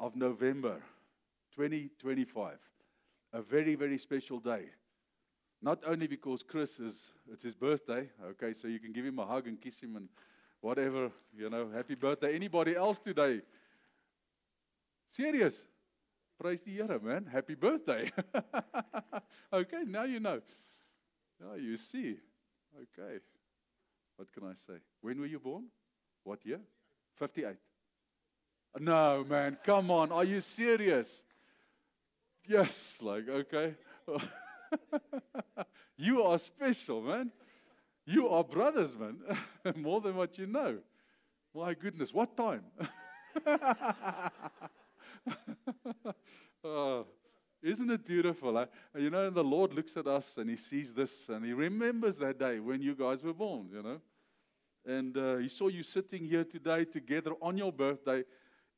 of November 2025. A very, very special day. Not only because it's his birthday, okay, so you can give him a hug and kiss him and whatever, happy birthday. Anybody else today? Serious? Praise the Here, man. Happy birthday. Okay, now you know. Now you see. Okay. What can I say? When were you born? What year? 58. No, man, come on. Are you serious? Yes, okay. You are special, man. You are brothers, man. More than what you know. My goodness, what time? Oh, isn't it beautiful? And the Lord looks at us and He sees this and He remembers that day when you guys were born, And He saw you sitting here today together on your birthday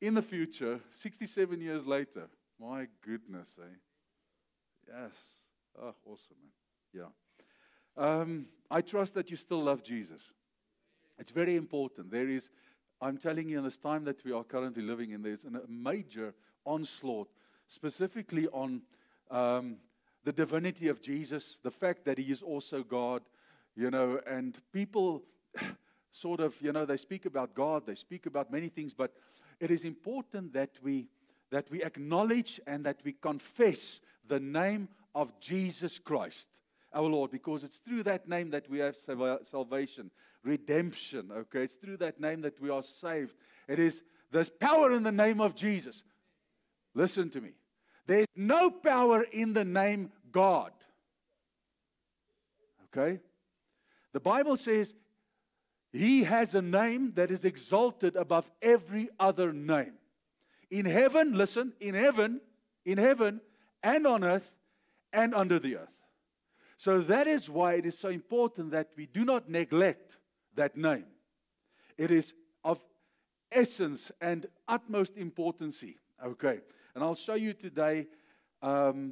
in the future, 67 years later. My goodness, eh? Yes. Oh, awesome, man. Yeah. I trust that you still love Jesus. It's very important. I'm telling you, in this time that we are currently living in, there's a major onslaught, specifically on the divinity of Jesus, the fact that He is also God, and people sort of, they speak about God, they speak about many things, but it is important that we acknowledge and that we confess the name of Jesus Christ, our Lord, because it's through that name that we have salvation, redemption, okay? It's through that name that we are saved. There's power in the name of Jesus. Listen to me. There's no power in the name God. Okay? The Bible says He has a name that is exalted above every other name. In heaven, listen, in heaven, and on earth, and under the earth. So that is why it is so important that we do not neglect that name. It is of essence and utmost importance. Okay, and I'll show you today. I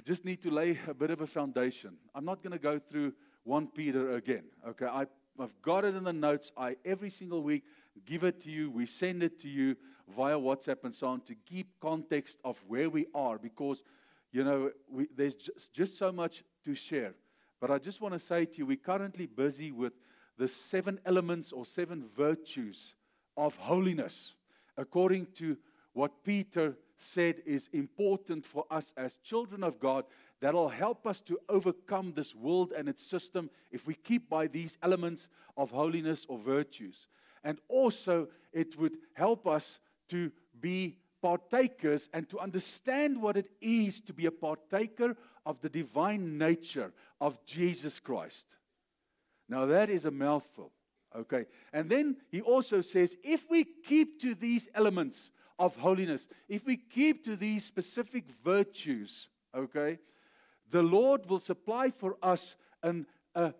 just need to lay a bit of a foundation. I'm not going to go through 1 Peter again. Okay, I've got it in the notes. Every single week give it to you. We send it to you via WhatsApp and so on to keep context of where we are, because there's just so much to share. But I just want to say to you, we're currently busy with the 7 elements or 7 virtues of holiness, according to what Peter said is important for us as children of God, that'll help us to overcome this world and its system if we keep by these elements of holiness or virtues. And also, it would help us to be partakers and to understand what it is to be a partaker of the divine nature of Jesus Christ. Now, that is a mouthful, okay? And then he also says, if we keep to these elements of holiness, if we keep to these specific virtues, okay, the Lord will supply for us a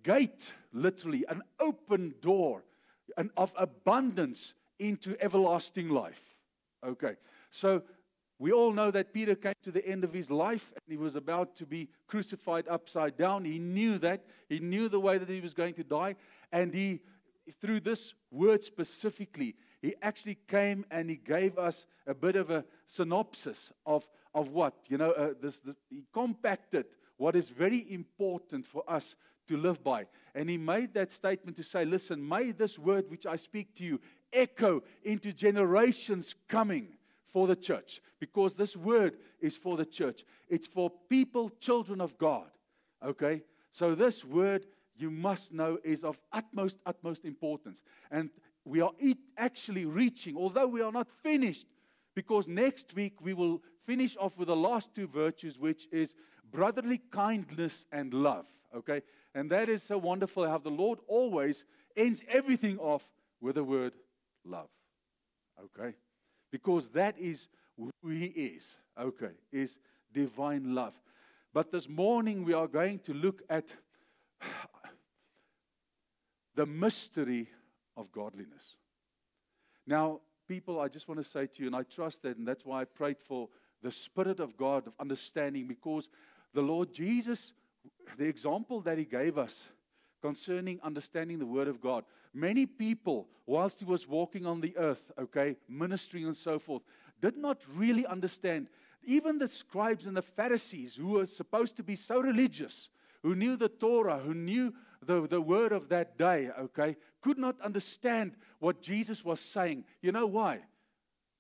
gate, literally, an open door of abundance into everlasting life. Okay, so we all know that Peter came to the end of his life and he was about to be crucified upside down. He knew that. He knew the way that he was going to die. And through this word specifically, he actually came and he gave us a bit of a synopsis of what? He compacted what is very important for us to live by. And he made that statement to say, listen, may this word which I speak to you echo into generations coming for the church. Because this word is for the church. It's for people, children of God. Okay? So this word, you must know, is of utmost importance. And we are actually reaching, although we are not finished, because next week we will finish off with the last 2 virtues, which is brotherly kindness and love. Okay? And that is so wonderful how the Lord always ends everything off with the word love. Okay? Because that is who He is. Okay? Is divine love. But this morning we are going to look at the mystery of godliness. Now, people, I just want to say to you, and I trust that, and that's why I prayed for the Spirit of God of understanding, because the Lord Jesus, the example that He gave us concerning understanding the Word of God. Many people, whilst he was walking on the earth, okay, ministering and so forth, did not really understand. Even the scribes and the Pharisees, who were supposed to be so religious, who knew the Torah, who knew the word of that day, okay, could not understand what Jesus was saying. You know why?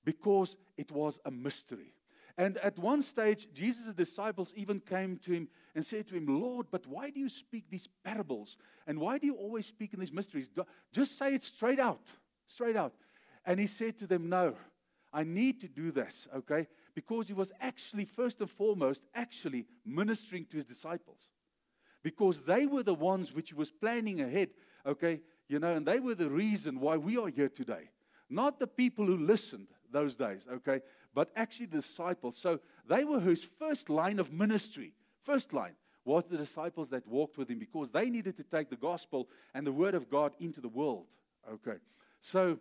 Because it was a mystery. And at one stage, Jesus' disciples even came to him and said to him, Lord, but why do you speak these parables? And why do you always speak in these mysteries? Just say it straight out, straight out. And he said to them, no, I need to do this, okay? Because he was actually, first and foremost, actually ministering to his disciples. Because they were the ones which he was planning ahead, okay? You know, and they were the reason why we are here today. Not the people who listened those days, okay? But actually the disciples. So they were his first line of ministry. First line was the disciples that walked with him because they needed to take the gospel and the word of God into the world, okay? So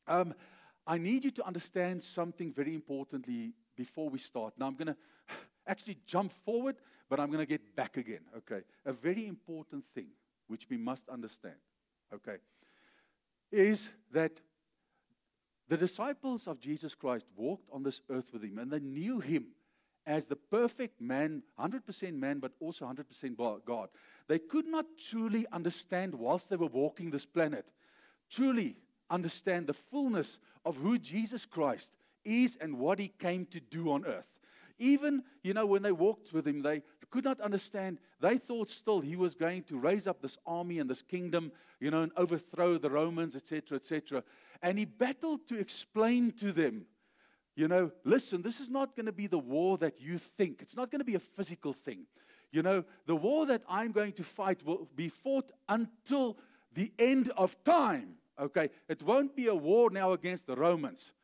I need you to understand something very importantly before we start. Now I'm going to actually jump forward, but I'm going to get back again, okay? A very important thing which we must understand, okay, is that the disciples of Jesus Christ walked on this earth with him, and they knew him as the perfect man, 100% man, but also 100% God. They could not truly understand whilst they were walking this planet, truly understand the fullness of who Jesus Christ is and what he came to do on earth. Even, you know, when they walked with him, they could not understand. They thought still he was going to raise up this army and this kingdom, you know, and overthrow the Romans, etc., etc. And he battled to explain to them, you know, listen, this is not going to be the war that you think. It's not going to be a physical thing. You know, the war that I'm going to fight will be fought until the end of time. Okay, it won't be a war now against the Romans.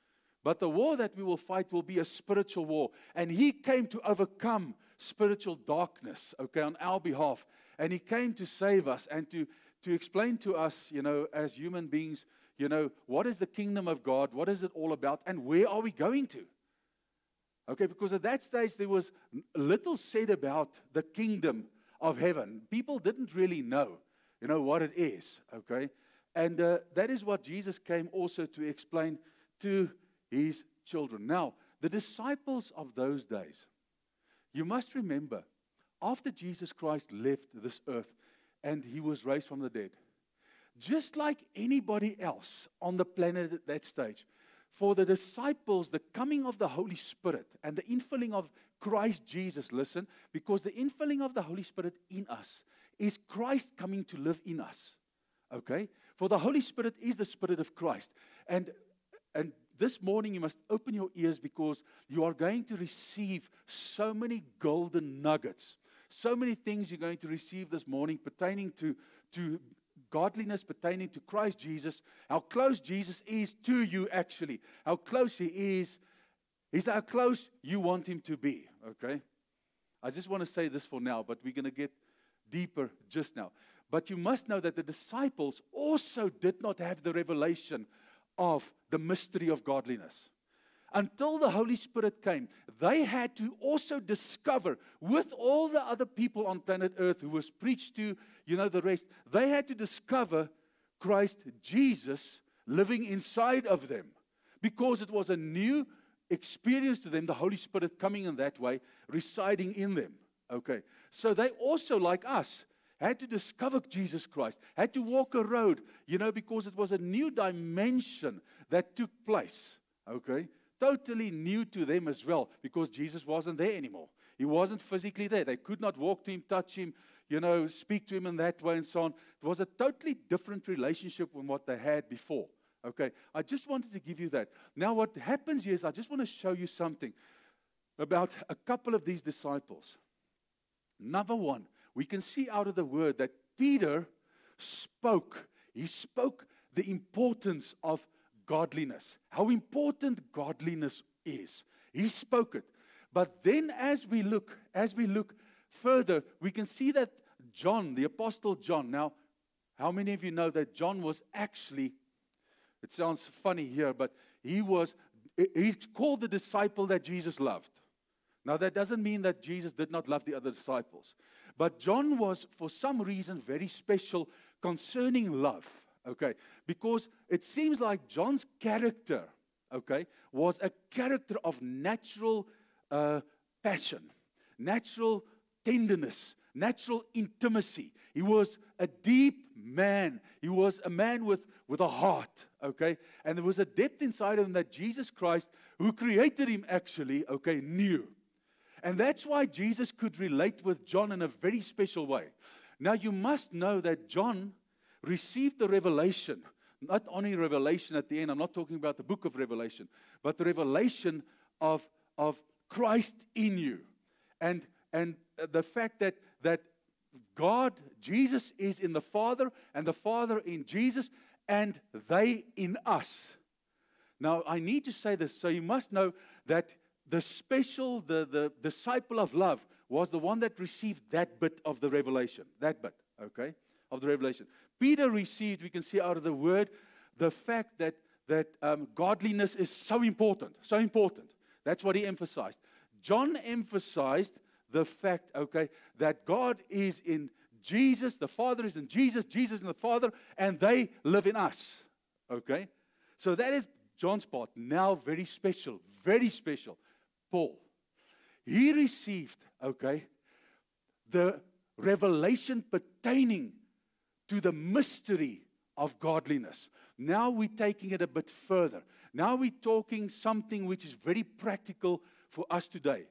But the war that we will fight will be a spiritual war. And he came to overcome spiritual darkness, okay, on our behalf. And he came to save us and to explain to us, you know, as human beings, you know, what is the kingdom of God? What is it all about? And where are we going to? Okay, because at that stage there was little said about the kingdom of heaven. People didn't really know, you know, what it is, okay? And that is what Jesus came also to explain to his children. Now, the disciples of those days, you must remember, after Jesus Christ left this earth and he was raised from the dead, just like anybody else on the planet at that stage, for the disciples, the coming of the Holy Spirit and the infilling of Christ Jesus, listen, because the infilling of the Holy Spirit in us is Christ coming to live in us. Okay? For the Holy Spirit is the Spirit of Christ. And this morning you must open your ears because you are going to receive so many golden nuggets. So many things you're going to receive this morning pertaining to godliness, pertaining to Christ Jesus. How close Jesus is to you actually. How close he is how close you want him to be. Okay? I just want to say this for now, but we're going to get deeper just now. But you must know that the disciples also did not have the revelation of the mystery of godliness. Until the Holy Spirit came, they had to also discover, with all the other people on planet Earth who was preached to, you know, the rest, they had to discover Christ Jesus living inside of them. Because it was a new experience to them, the Holy Spirit coming in that way, residing in them. Okay, so they also, like us, had to discover Jesus Christ, had to walk a road, you know, because it was a new dimension that took place, okay? Totally new to them as well, because Jesus wasn't there anymore. He wasn't physically there. They could not walk to him, touch him, you know, speak to him in that way and so on. It was a totally different relationship from what they had before, okay? I just wanted to give you that. Now what happens here is I just want to show you something about a couple of these disciples. Number one, we can see out of the word that Peter spoke. He spoke the importance of godliness, how important godliness is. He spoke it. But then as we look further, we can see that John, the Apostle John, now, how many of you know that John was actually, it sounds funny here, but he's called the disciple that Jesus loved. Now, that doesn't mean that Jesus did not love the other disciples. But John was, for some reason, very special concerning love, okay? Because it seems like John's character, okay, was a character of natural passion, natural tenderness, natural intimacy. He was a deep man. He was a man with a heart, okay? And there was a depth inside of him that Jesus Christ, who created him actually, okay, knew. And that's why Jesus could relate with John in a very special way. Now, you must know that John received the revelation, not only revelation at the end, I'm not talking about the book of Revelation, but the revelation of Christ in you. And the fact that God, Jesus is in the Father, and the Father in Jesus, and they in us. Now, I need to say this, so you must know that the disciple of love was the one that received that bit of the revelation. That bit, okay, of the revelation. Peter received, we can see out of the word, the fact that godliness is so important, so important. That's what he emphasized. John emphasized the fact, okay, that God is in Jesus, the Father is in Jesus, Jesus in the Father, and they live in us, okay? So that is John's part. Now, very special, Paul. He received, okay, the revelation pertaining to the mystery of godliness. Now we're taking it a bit further. Now we're talking something which is very practical for us today.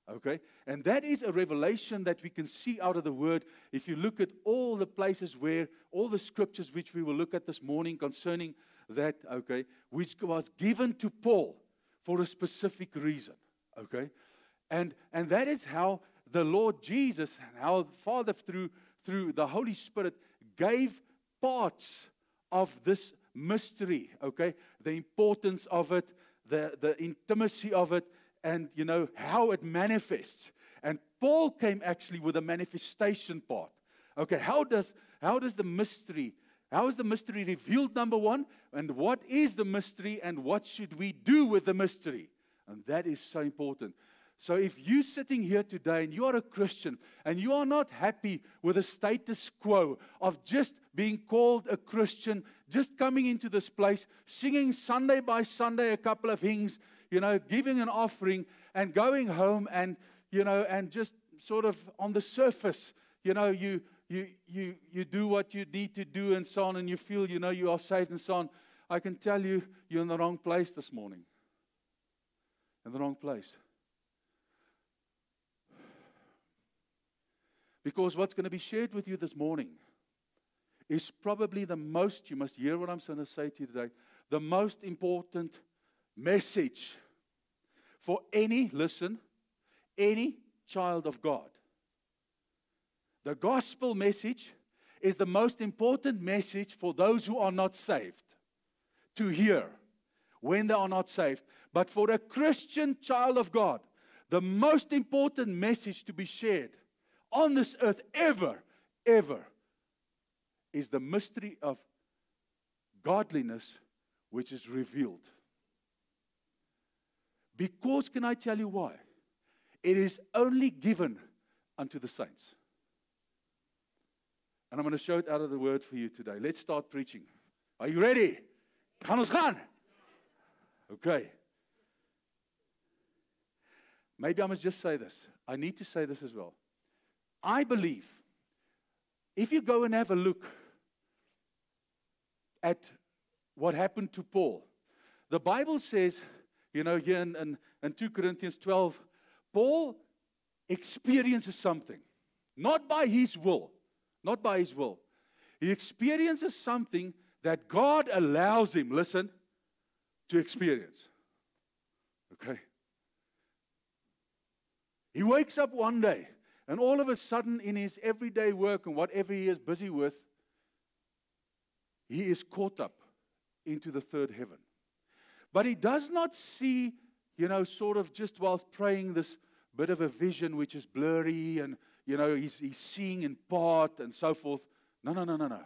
Okay? And that is a revelation that we can see out of the Word. If you look at all the places where, all the scriptures which we will look at this morning concerning that, okay, which was given to Paul for a specific reason. Okay? And that is how the Lord Jesus, how the Father through the Holy Spirit gave parts of this mystery, okay? The importance of it, the intimacy of it, and, you know, how it manifests. And Paul came actually with a manifestation part. Okay, how is the mystery revealed, number one? And what is the mystery, and what should we do with the mystery? And that is so important. So if you're sitting here today and you are a Christian and you are not happy with the status quo of just being called a Christian, just coming into this place, singing Sunday by Sunday a couple of hymns, you know, giving an offering and going home and, you know, and just sort of on the surface, you know, you do what you need to do and so on, and you feel, you know, you are saved and so on. I can tell you, you're in the wrong place this morning. In the wrong place. Because what's going to be shared with you this morning is probably the most, you must hear what I'm going to say to you today, the most important message for any child of God. The gospel message is the most important message for those who are not saved to hear when they are not saved. But for a Christian child of God, the most important message to be shared on this earth ever is the mystery of godliness which is revealed. Because, can I tell you why? It is only given unto the saints. And I'm going to show it out of the word for you today. Let's start preaching. Are you ready? Gaan ons gaan? Okay. Maybe I must just say this. I need to say this as well. I believe, if you go and have a look at what happened to Paul, the Bible says, you know, here in 2 Corinthians 12, Paul experiences something, not by his will, not by his will. He experiences something that God allows him, listen, to experience. Okay? He wakes up one day, and all of a sudden, in his everyday work and whatever he is busy with, he is caught up into the third heaven. But he does not see, you know, sort of just whilst praying this bit of a vision which is blurry and, you know, he's seeing in part and so forth. No.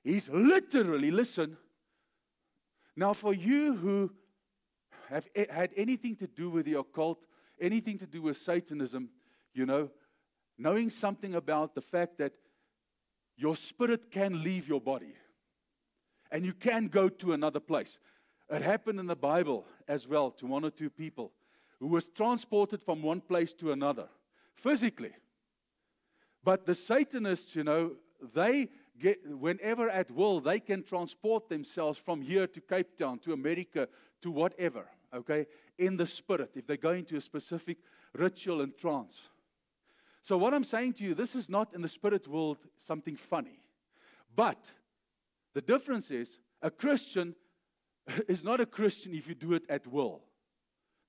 He's literally, listen. Now, for you who have had anything to do with the occult, anything to do with Satanism, knowing something about the fact that your spirit can leave your body and you can go to another place. It happened in the Bible as well to one or two people who was transported from one place to another physically. But the Satanists, they get, whenever at will, they can transport themselves from here to Cape Town, to America, to whatever, okay, in the spirit, if they go into a specific ritual and trance. So what I'm saying to you, this is not in the spirit world something funny. But the difference is, a Christian is not a Christian if you do it at will.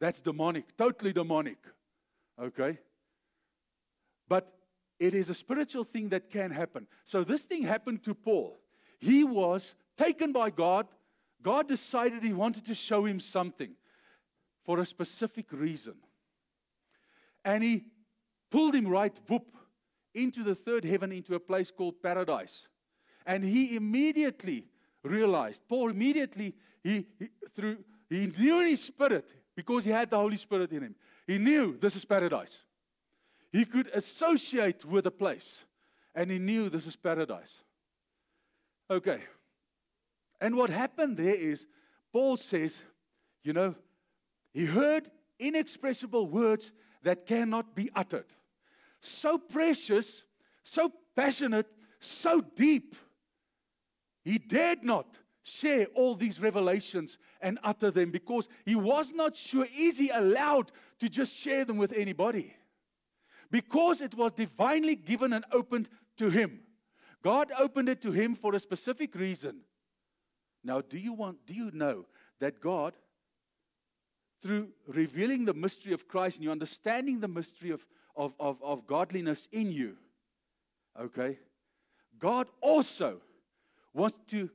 That's demonic, totally demonic, okay? But it is a spiritual thing that can happen. So this thing happened to Paul. He was taken by God. God decided He wanted to show him something for a specific reason. And He pulled him right, whoop, into the third heaven, into a place called paradise. And he immediately realized, Paul immediately, he knew in his spirit, because he had the Holy Spirit in him, he knew this is paradise. He could associate with the place, and he knew this is paradise. Okay. And what happened there is, Paul says, he heard inexpressible words that cannot be uttered. So precious, so passionate, so deep. He dared not share all these revelations and utter them because he was not sure, is he allowed to just share them with anybody? Because it was divinely given and opened to him. God opened it to him for a specific reason. Now, do you know that God, through revealing the mystery of Christ and you understanding the mystery of godliness in you, okay, God also wants to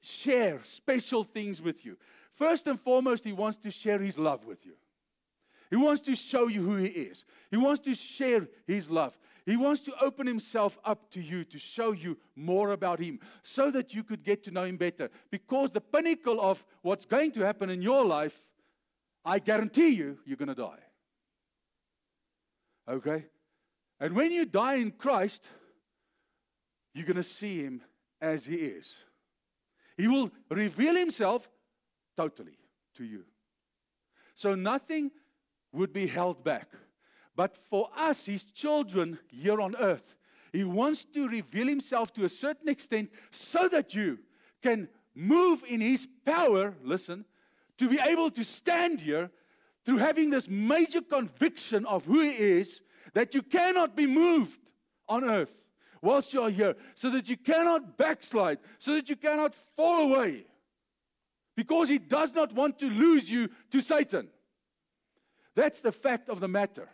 share special things with you. First and foremost, He wants to share His love with you. He wants to show you who He is. He wants to share His love. He wants to open Himself up to you, to show you more about Him, so that you could get to know Him better. Because the pinnacle of what's going to happen in your life, I guarantee you, you're going to die. Okay? And when you die in Christ, you're going to see Him as He is. He will reveal Himself totally to you. So nothing would be held back. But for us, His children here on earth, He wants to reveal Himself to a certain extent so that you can move in His power, listen, to be able to stand here through having this major conviction of who He is, that you cannot be moved on earth whilst you are here, so that you cannot backslide, so that you cannot fall away, because He does not want to lose you to Satan. That's the fact of the matter.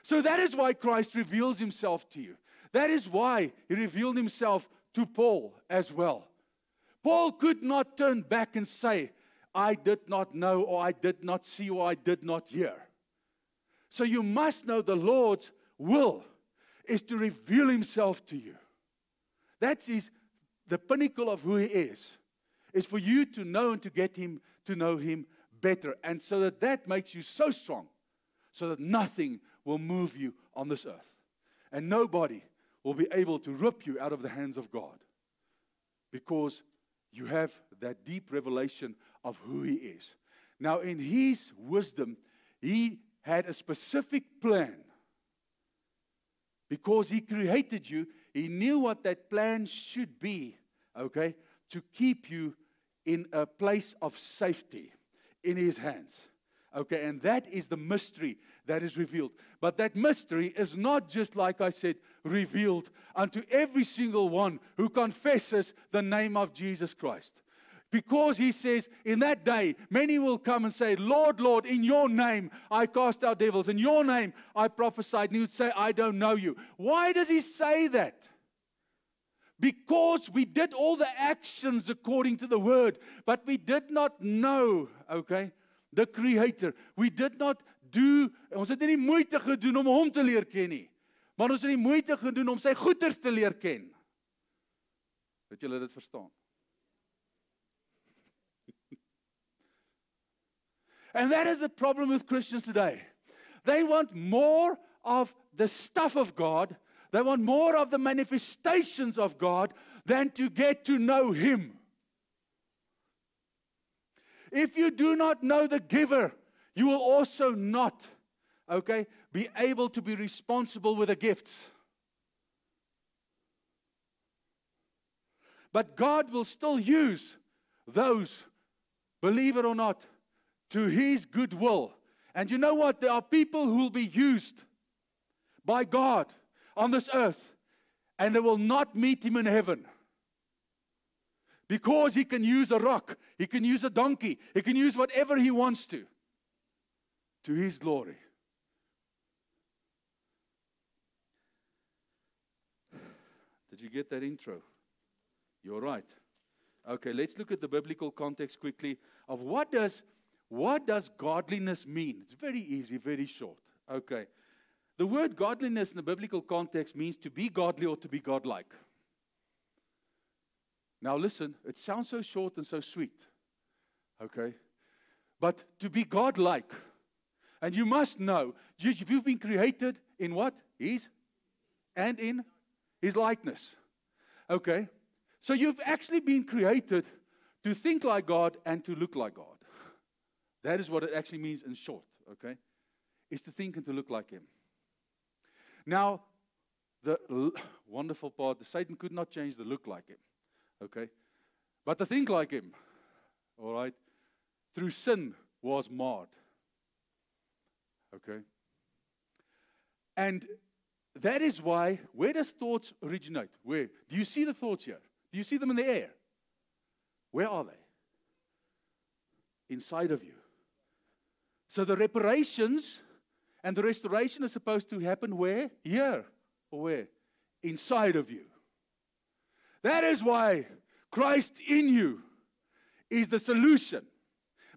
So that is why Christ reveals Himself to you. That is why He revealed Himself to Paul as well. Paul could not turn back and say, I did not know, or I did not see, or I did not hear. So you must know the Lord's will is to reveal Himself to you. That's the pinnacle of who He is for you to know and to get Him, to know Him better. And so that makes you so strong, so that nothing will move you on this earth. And nobody will be able to rip you out of the hands of God, because you have that deep revelation of who He is. Now, in His wisdom, He had a specific plan. Because He created you, He knew what that plan should be, okay, to keep you in a place of safety in His hands. Okay, and that is the mystery that is revealed. But that mystery is not just, like I said, revealed unto every single one who confesses the name of Jesus Christ. Because He says, in that day, many will come and say, Lord, Lord, in Your name I cast out devils. In Your name I prophesied. And He would say, I don't know you. Why does He say that? Because we did all the actions according to the Word, but we did not know, okay, the Creator. We did not do, ons het nie die moeite gedoen om Hom te leer ken nie. Maar ons het die moeite gedoen om Sy goeders te leer ken. Het julle dit verstaan? And that is the problem with Christians today. They want more of the stuff of God. They want more of the manifestations of God than to get to know Him. If you do not know the giver, you will also not, be able to be responsible with the gifts. But God will still use those, believe it or not, to His good will. And you know what? There are people who will be used by God on this earth, and they will not meet Him in heaven. Because He can use a rock, He can use a donkey, He can use whatever He wants to His glory. Did you get that intro? You're right. Okay, let's look at the biblical context quickly of what does godliness mean? It's very easy, very short. Okay. The word godliness in the biblical context means to be godly or to be godlike. Now listen, it sounds so short and so sweet. Okay? But to be godlike, and you must know, you've been created in what? His and in His likeness. Okay? So you've actually been created to think like God and to look like God. That is what it actually means in short, okay? Is to think and to look like Him. Now, the wonderful part, Satan could not change the look like Him, okay? But the think like Him, all right, through sin was marred, okay? And that is why, where does thoughts originate? Where? Do you see the thoughts here? Do you see them in the air? Where are they? Inside of you. So the reparations and the restoration is supposed to happen where? Here. Or where? Inside of you. That is why Christ in you is the solution.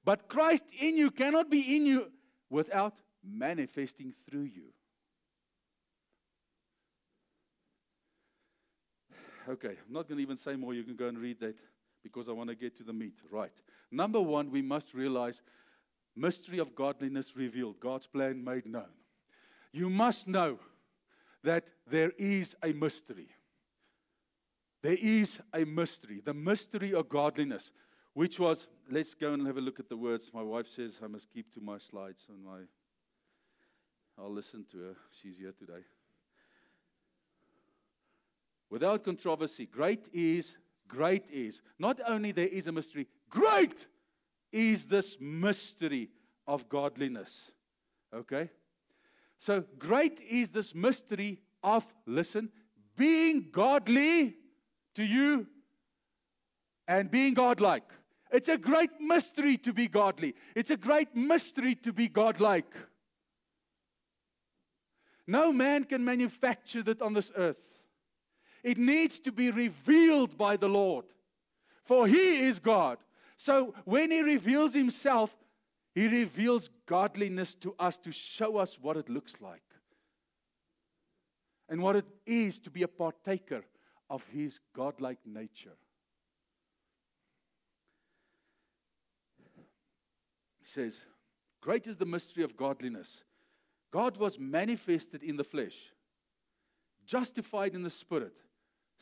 But Christ in you cannot be in you without manifesting through you. Okay, I'm not going to even say more. You can go and read that because I want to get to the meat. Right. Number one, we must realize mystery of godliness revealed. God's plan made known. You must know that there is a mystery. There is a mystery. The mystery of godliness, which was, let's go and have a look at the words. My wife says I must keep to my slides and I'll listen to her. She's here today. Without controversy, great is, not only there is a mystery, great is this mystery of godliness. Okay? So, great is this mystery of, listen, being godly to you and being godlike. It's a great mystery to be godly. It's a great mystery to be godlike. No man can manufacture that on this earth. It needs to be revealed by the Lord. For He is God. So when He reveals Himself, He reveals godliness to us to show us what it looks like. And what it is to be a partaker of His godlike nature. He says, great is the mystery of godliness. God was manifested in the flesh, justified in the Spirit,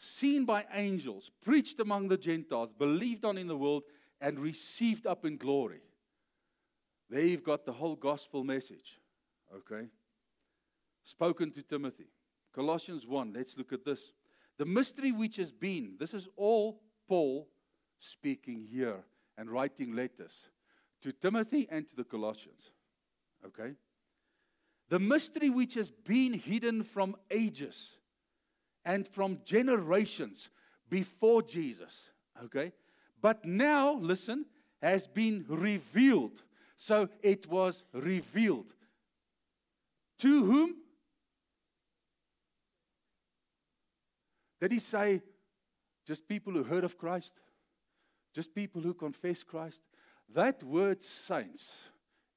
seen by angels, preached among the Gentiles, believed on in the world, and received up in glory. There you've got the whole gospel message, okay? Spoken to Timothy. Colossians 1, let's look at this. The mystery which has been, this is all Paul speaking here and writing letters to Timothy and to the Colossians, okay? The mystery which has been hidden from ages and from generations before Jesus, okay? But now, listen, has been revealed. So it was revealed. To whom? Did he say just people who heard of Christ? Just people who confess Christ? That word saints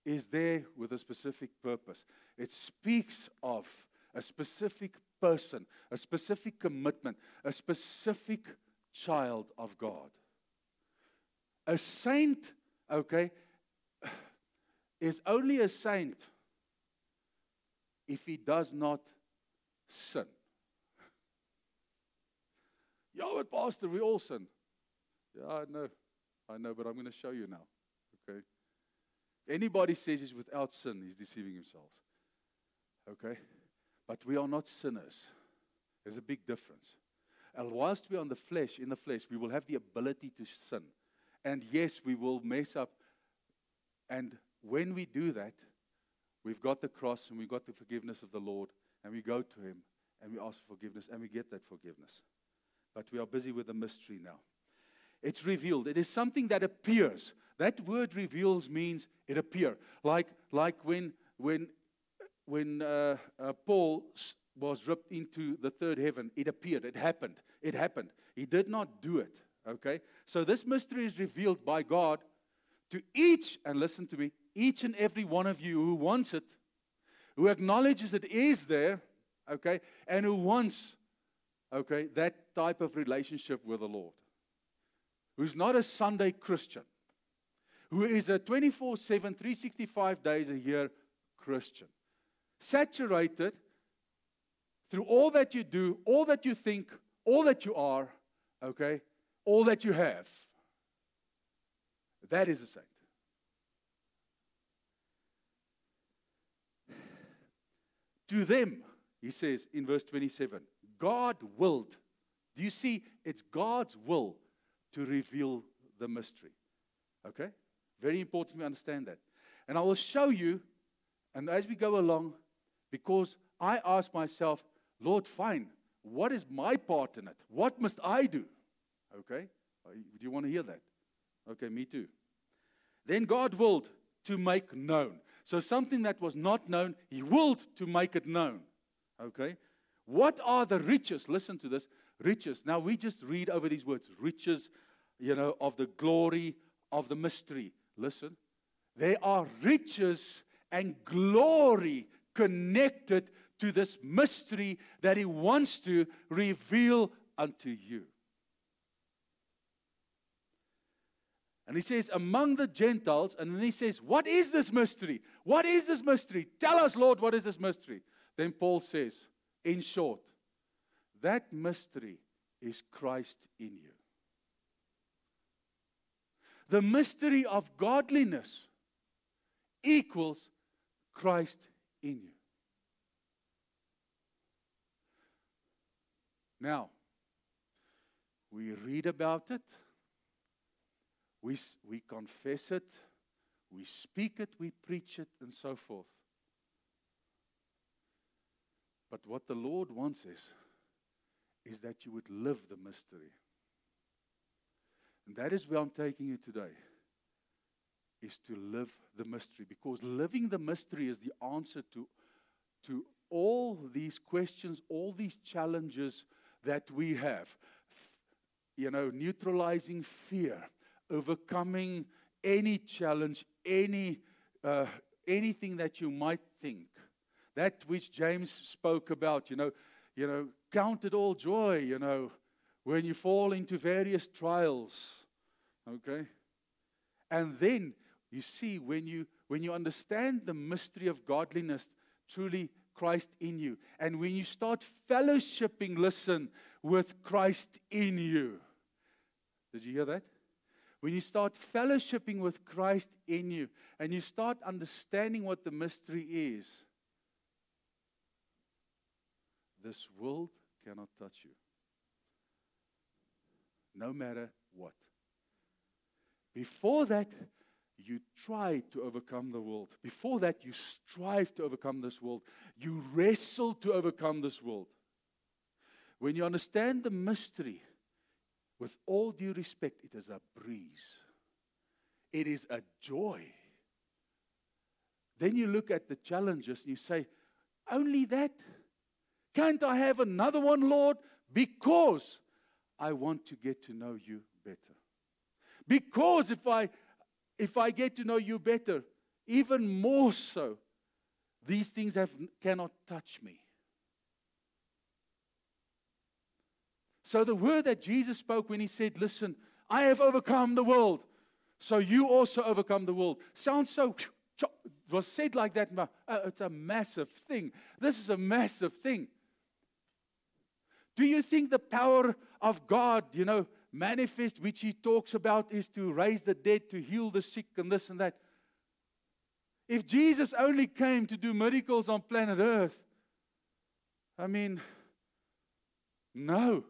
is there with a specific purpose. It speaks of a specific person, a specific commitment, a specific child of God. A saint, okay, is only a saint if he does not sin. Yeah, but Pastor, we all sin. Yeah, I know, but I'm going to show you now. Okay? If anybody says he's without sin, he's deceiving himself. Okay? But we are not sinners. There's a big difference. And whilst we are in the flesh, we will have the ability to sin. And yes, we will mess up. And when we do that, we've got the cross and we've got the forgiveness of the Lord. And we go to Him and we ask for forgiveness and we get that forgiveness. But we are busy with the mystery now. It's revealed. It is something that appears. That word reveals means it appears. Like when Paul was ripped into the third heaven, it appeared. It happened. It happened. He did not do it. Okay? So this mystery is revealed by God to each, and listen to me, each and every one of you who wants it, who acknowledges it is there, okay, and who wants, okay, that type of relationship with the Lord. Who's not a Sunday Christian. Who is a 24/7, 365 days a year Christian. Saturated through all that you do, all that you think, all that you are, okay, all that you have. That is a saint. To them, he says in verse 27, God willed. Do you see? It's God's will to reveal the mystery. Okay? Very important we understand that. And I will show you, and as we go along, because I ask myself, Lord, fine, what is my part in it? What must I do? Okay? Do you want to hear that? Okay, me too. Then God willed to make known. So something that was not known, He willed to make it known. Okay? What are the riches? Listen to this. Riches. Now we just read over these words. Riches, of the glory of the mystery. Listen. There are riches and glory connected to this mystery that He wants to reveal unto you. And He says, among the Gentiles, and then He says, what is this mystery? What is this mystery? Tell us, Lord, what is this mystery? Then Paul says, in short, that mystery is Christ in you. The mystery of godliness equals Christ in you. Now, we read about it. We confess it, we speak it, we preach it, and so forth. But what the Lord wants is that you would live the mystery. And that is where I'm taking you today, is to live the mystery. Because living the mystery is the answer to all these questions, all these challenges that we have. Neutralizing fear. Overcoming any challenge, anything that you might think. That which James spoke about, count it all joy, when you fall into various trials. Okay? And then, you see, when you understand the mystery of godliness, truly Christ in you, and when you start fellowshipping, listen, with Christ in you. Did you hear that? When you start fellowshipping with Christ in you, and you start understanding what the mystery is, this world cannot touch you. No matter what. Before that, you try to overcome the world. Before that, you strive to overcome this world. You wrestle to overcome this world. When you understand the mystery, with all due respect, it is a breeze. It is a joy. Then you look at the challenges and you say, only that? Can't I have another one, Lord? Because I want to get to know you better. Because if I get to know you better, even more so, these things cannot touch me. So the word that Jesus spoke when He said, listen, I have overcome the world, so you also overcome the world, sounds so was said like that. It's a massive thing. This is a massive thing. Do you think the power of God, manifest, which He talks about, is to raise the dead, to heal the sick, and this and that? If Jesus only came to do miracles on planet Earth, no.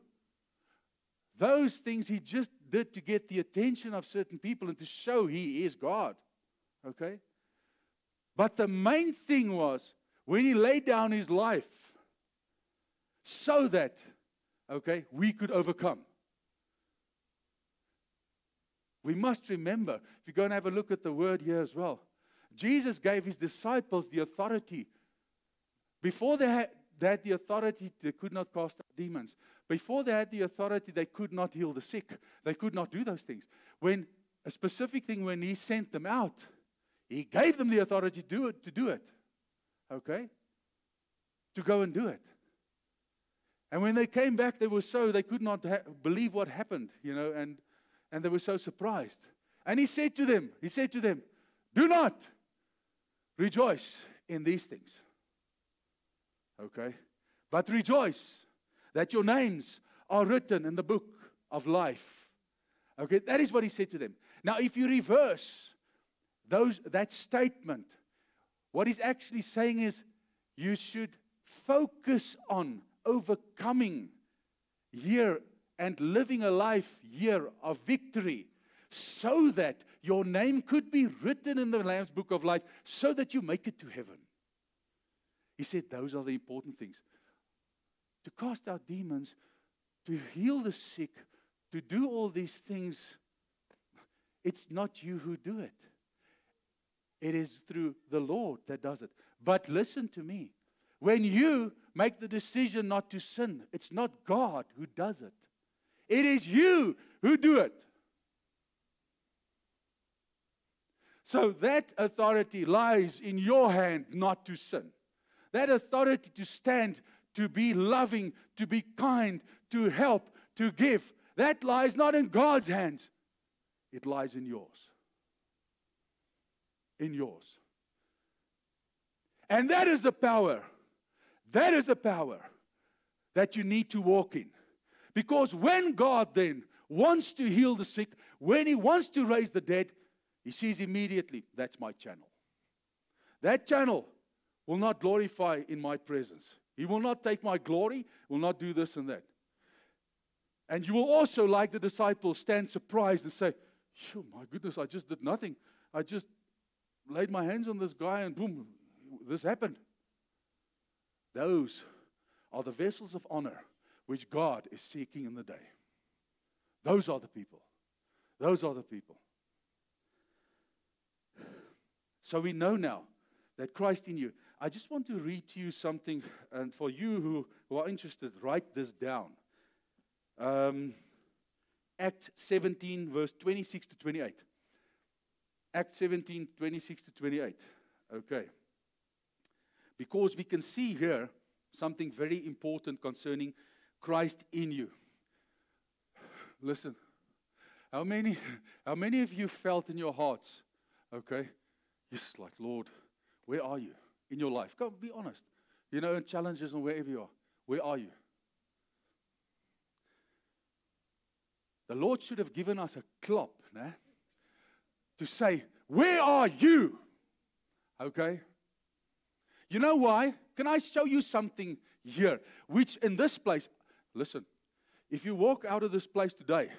Those things He just did to get the attention of certain people and to show He is God. Okay? But the main thing was when He laid down His life so that, we could overcome. We must remember, if you go and have a look at the word here as well, Jesus gave His disciples the authority. Before they had the authority, they could not cast out demons. Before they had the authority, they could not heal the sick. They could not do those things. When a specific thing, when He sent them out, He gave them the authority to do it. Okay? To go and do it. And when they came back, they could not believe what happened, and they were so surprised. And He said to them, do not rejoice in these things. Okay? But rejoice that your names are written in the book of life. Okay? That is what He said to them. Now, if you reverse that statement, what He's actually saying is you should focus on overcoming here and living a life here of victory, so that your name could be written in the Lamb's book of life, so that you make it to heaven. He said those are the important things. To cast out demons, to heal the sick, to do all these things, it's not you who do it. It is through the Lord that does it. But listen to me. When you make the decision not to sin, it's not God who does it. It is you who do it. So that authority lies in your hand not to sin. That authority to stand, to be loving, to be kind, to help, to give, that lies not in God's hands. It lies in yours. In yours. And that is the power. That is the power that you need to walk in. Because when God then wants to heal the sick, when He wants to raise the dead, He sees immediately, that's my channel. That channel will not glorify in my presence. He will not take my glory, will not do this and that. And you will also, like the disciples, stand surprised and say, my goodness, I just did nothing. I just laid my hands on this guy and boom, this happened. Those are the vessels of honor which God is seeking in the day. Those are the people. Those are the people. So we know now that Christ in you. I just want to read to you something, and for you who are interested, write this down. Acts 17, verse 26 to 28. Acts 17, 26 to 28. Okay. Because we can see here something very important concerning Christ in you. Listen. How many of you felt in your hearts, okay, yes, like, Lord, where are you in your life? Come, be honest. In challenges and wherever you are, where are you? The Lord should have given us a klop, to say, where are you? Okay? You know why? Can I show you something here, which in this place, listen, if you walk out of this place today,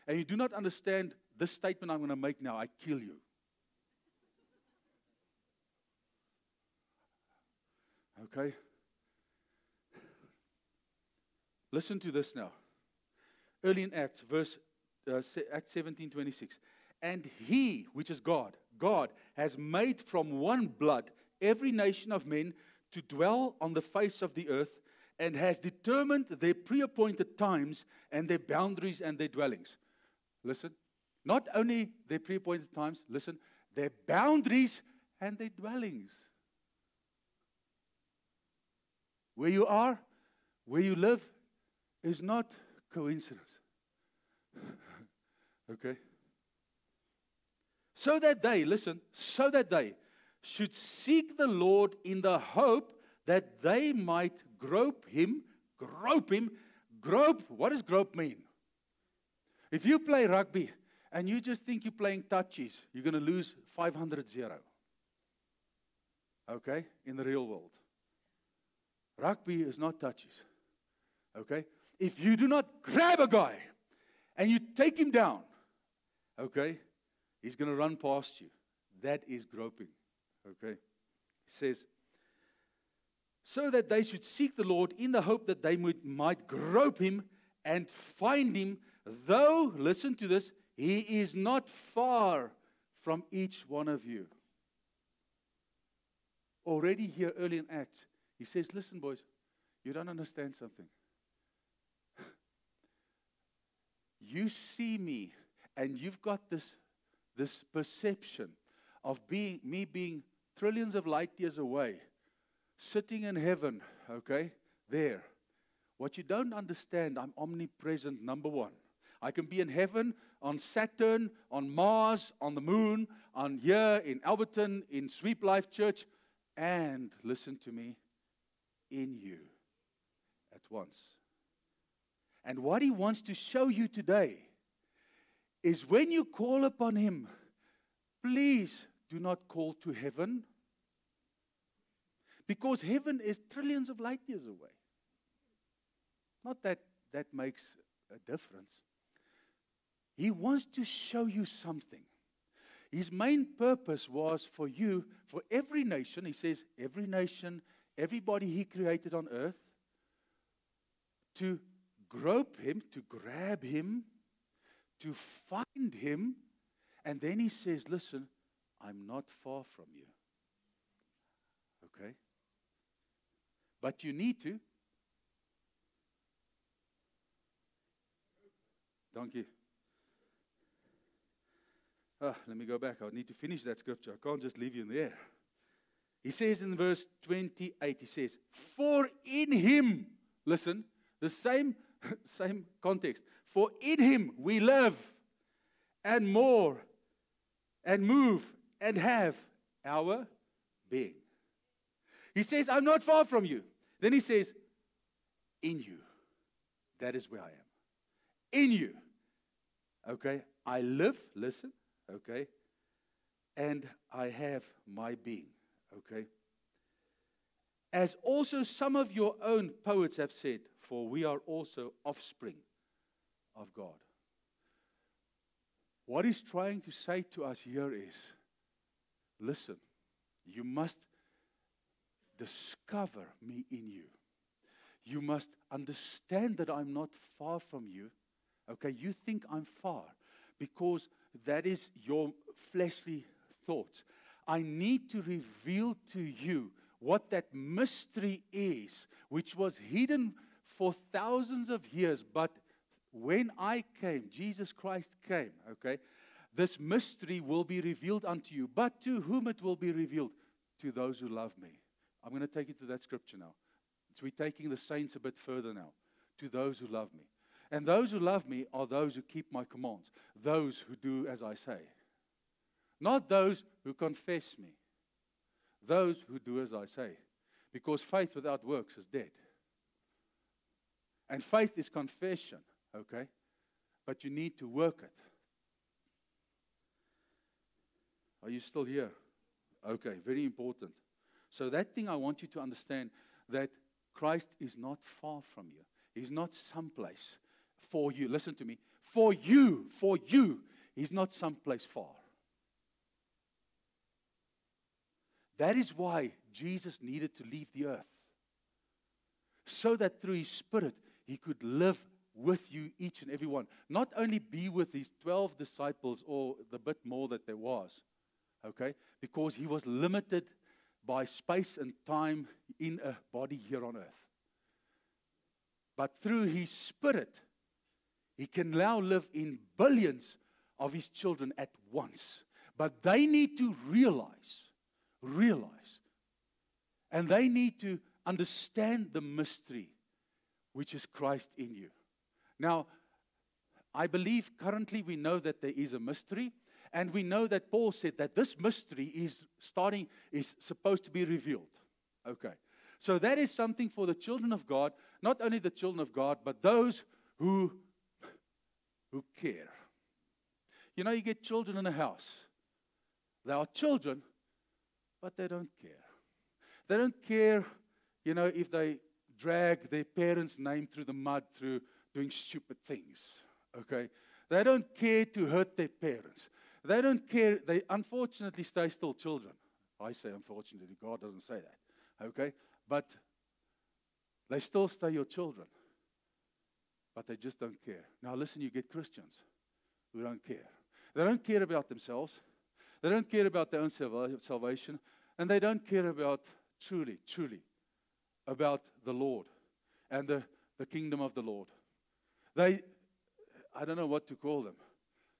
and you do not understand this statement I'm going to make now, I kill you. Okay? Listen to this now. Early in Acts, Acts 17:26. And He, which is God, has made from one blood every nation of men to dwell on the face of the earth, and has determined their pre-appointed times and their boundaries and their dwellings. Listen, not only their pre-appointed times, listen, their boundaries and their dwellings. Where you are, where you live, is not coincidence. Okay? So that they should seek the Lord in the hope that they might grope him. Grope, what does grope mean? If you play rugby and you just think you're playing touchies, you're going to lose 500-0. Okay? In the real world. Rugby is not touchies. Okay? If you do not grab a guy and you take him down, okay, he's going to run past you. That is groping. Okay? He says, so that they should seek the Lord in the hope that they might grope him and find him, though, listen to this, he is not far from each one of you. Already here early in Acts, he says, listen, boys, you don't understand something. You see me, and you've got this perception of me being trillions of light years away, sitting in heaven, okay, there. What you don't understand, I'm omnipresent, number one. I can be in heaven, on Saturn, on Mars, on the moon, on here, in Alberton, in Sweep Life Church, and, listen to me, in you at once. And what he wants to show you today is when you call upon him, please do not call to heaven, because heaven is trillions of light years away. Not that that makes a difference. He wants to show you something. His main purpose was for you, for every nation, he says, every nation, everybody he created on earth, to grope him, to grab him, to find him, and then he says, listen, I'm not far from you. Okay? But you need to. Donkey. Let me go back. I need to finish that scripture. I can't just leave you in the air. He says in verse 28, he says, for in him, listen, the same context. For in him we live and more and move and have our being. He says, I'm not far from you. Then he says, in you. That is where I am. In you. Okay? I live, listen, okay? And I have my being. Okay? As also some of your own poets have said, for we are also offspring of God. What he's trying to say to us here is, listen, you must discover me in you. You must understand that I'm not far from you. Okay, you think I'm far because that is your fleshly thoughts. I need to reveal to you what that mystery is, which was hidden for thousands of years, but when I came, Jesus Christ came, okay, this mystery will be revealed unto you. But to whom it will be revealed? To those who love me. I'm going to take you to that scripture now. So we're taking the saints a bit further now. To those who love me. And those who love me are those who keep my commands. Those who do as I say. Not those who confess me. Those who do as I say. Because faith without works is dead. And faith is confession, okay? But you need to work it. Are you still here? Okay, very important. So that thing I want you to understand, that Christ is not far from you. He's not someplace for you. Listen to me. For you. He's not someplace far. That is why Jesus needed to leave the earth. So that through His Spirit, He could live with you, each and every one. Not only be with His 12 disciples or the bit more that there was. Okay? Because He was limited by space and time in a body here on earth. But through His Spirit, He can now live in billions of His children at once. But they need to realize, and they need to understand the mystery, which is Christ in you. Now, I believe currently we know that there is a mystery, And we know that Paul said that this mystery is supposed to be revealed. Okay. So that is something for the children of God, not only the children of God, but those who care. You know, you get children in a house. They are children, but they don't care. They don't care, you know, if they drag their parents' name through the mud through doing stupid things. Okay? They don't care to hurt their parents. They don't care. They unfortunately stay still children. I say unfortunately. God doesn't say that. Okay? But they still stay your children. But they just don't care. Now listen, you get Christians who don't care. They don't care about themselves. They don't care about their own salvation. And they don't care about truly about the Lord and the kingdom of the Lord. I don't know what to call them.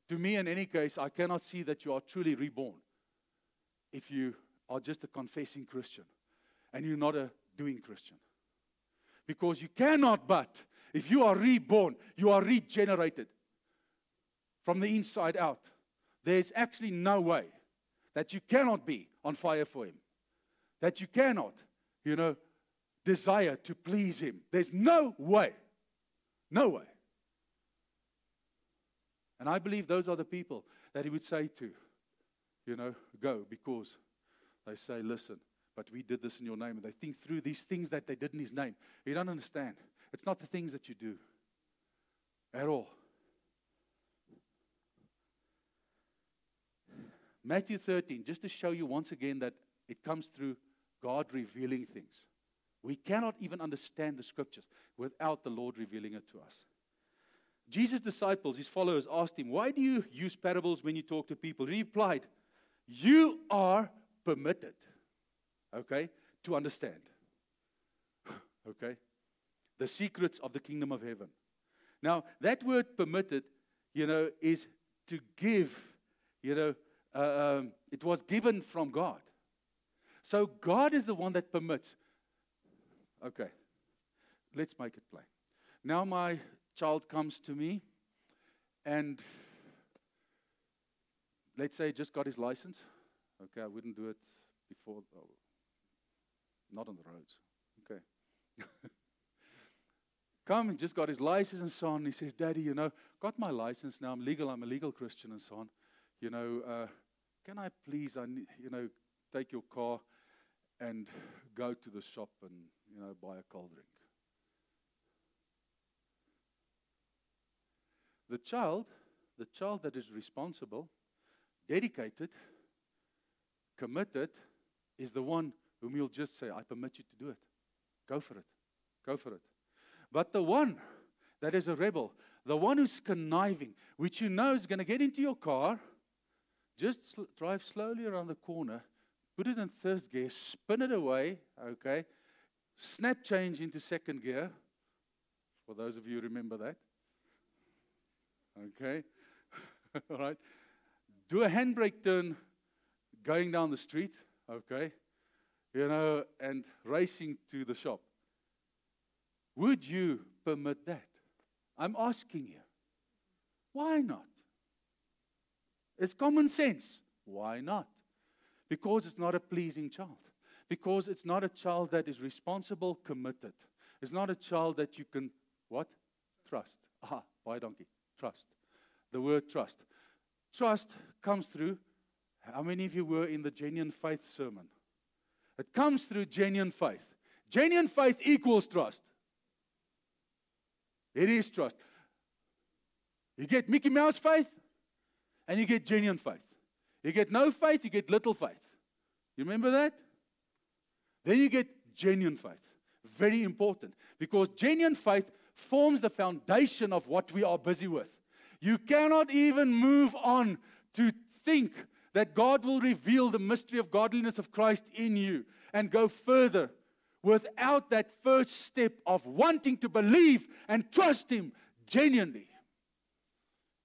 To me, in any case, I cannot see that you are truly reborn if you are just a confessing Christian and you're not a doing Christian. Because you cannot but, if you are reborn, you are regenerated from the inside out. There's actually no way that you cannot be on fire for Him. That you cannot, you know, desire to please Him. There's no way. No way. And I believe those are the people that He would say to, you know, go, because they say, listen, but we did this in your name. And they think through these things that they did in His name. You don't understand. It's not the things that you do at all. Matthew 13, just to show you once again that it comes through God revealing things. We cannot even understand the Scriptures without the Lord revealing it to us. Jesus' disciples, His followers, asked Him, why do you use parables when you talk to people? He replied, you are permitted, okay, to understand, okay, the secrets of the kingdom of heaven. Now, that word permitted, you know, is to give, you know, it was given from God. So God is the one that permits. Okay, let's make it plain. Now my child comes to me and let's say just got his license. Okay, I wouldn't do it before, not on the roads. Okay. He just got his license and so on. He says, Daddy, you know, got my license now. I'm a legal Christian and so on. You know, can I please, take your car and go to the shop and, you know, buy a cold drink? The child that is responsible, dedicated, committed, is the one whom you'll just say, I permit you to do it. Go for it. Go for it. But the one that is a rebel, the one who's conniving, which you know is going to get into your car, just drive slowly around the corner, put it in first gear, spin it away, okay, snap change into second gear, for those of you who remember that, okay, all right, do a handbrake turn going down the street, okay, you know, and racing to the shop. Would you permit that? I'm asking you. Why not? It's common sense. Why not? Because it's not a pleasing child. Because it's not a child that is responsible, committed. It's not a child that you can, what? Trust. Aha, baie dankie. Trust. The word trust. Trust comes through, how many of you were in the genuine faith sermon? It comes through genuine faith. Genuine faith equals trust. It is trust. You get Mickey Mouse faith, and you get genuine faith. You get no faith, you get little faith. You remember that? Then you get genuine faith. Very important. Because genuine faith forms the foundation of what we are busy with. You cannot even move on to think that God will reveal the mystery of godliness of Christ in you and go further without that first step of wanting to believe and trust Him genuinely.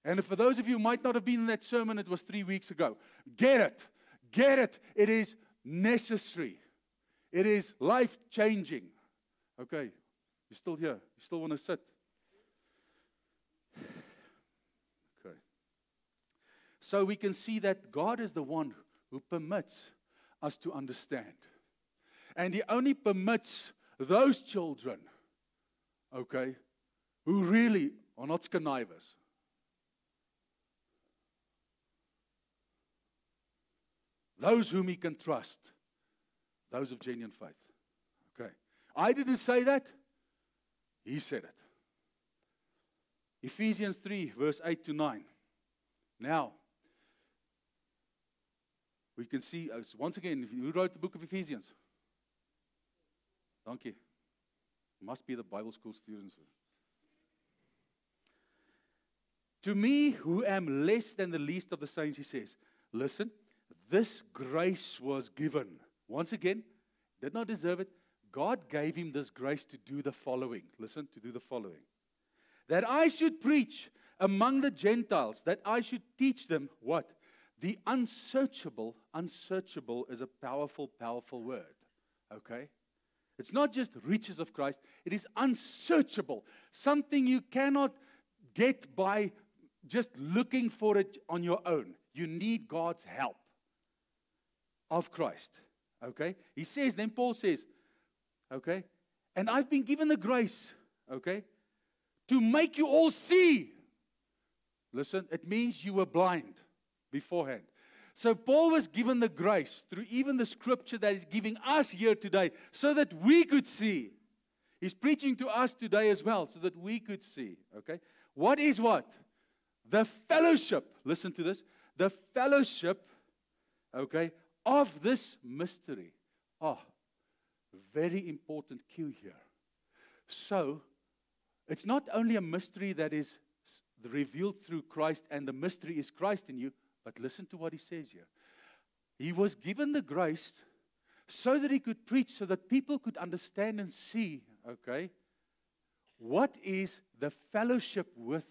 And for those of you who might not have been in that sermon, it was 3 weeks ago. Get it. Get it. It is necessary. It is life-changing. Okay, you're still here. You still want to sit? Okay. So we can see that God is the one who permits us to understand. And He only permits those children, okay, who really are not connivers. Those whom He can trust. Those of genuine faith. Okay. I didn't say that. He said it. Ephesians 3, verse 8 to 9. Now, we can see, once again, who wrote the book of Ephesians? Thank you. Must be the Bible school students. To me, who am less than the least of the saints, he says, listen, this grace was given. Once again, did not deserve it. God gave him this grace to do the following. Listen, to do the following. That I should preach among the Gentiles, that I should teach them what? The unsearchable. Unsearchable is a powerful, powerful word. Okay? It's not just riches of Christ. It is unsearchable. Something you cannot get by just looking for it on your own. You need God's help of Christ. Okay? He says, then Paul says, okay, and I've been given the grace, okay, to make you all see. Listen, it means you were blind beforehand. So Paul was given the grace through even the scripture that he's giving us here today so that we could see. He's preaching to us today as well so that we could see. Okay? What is what? The fellowship. Listen to this. The fellowship, okay, of this mystery. Oh, very important cue here. So, it's not only a mystery that is revealed through Christ and the mystery is Christ in you, but listen to what he says here. He was given the grace so that he could preach, so that people could understand and see, okay, what is the fellowship with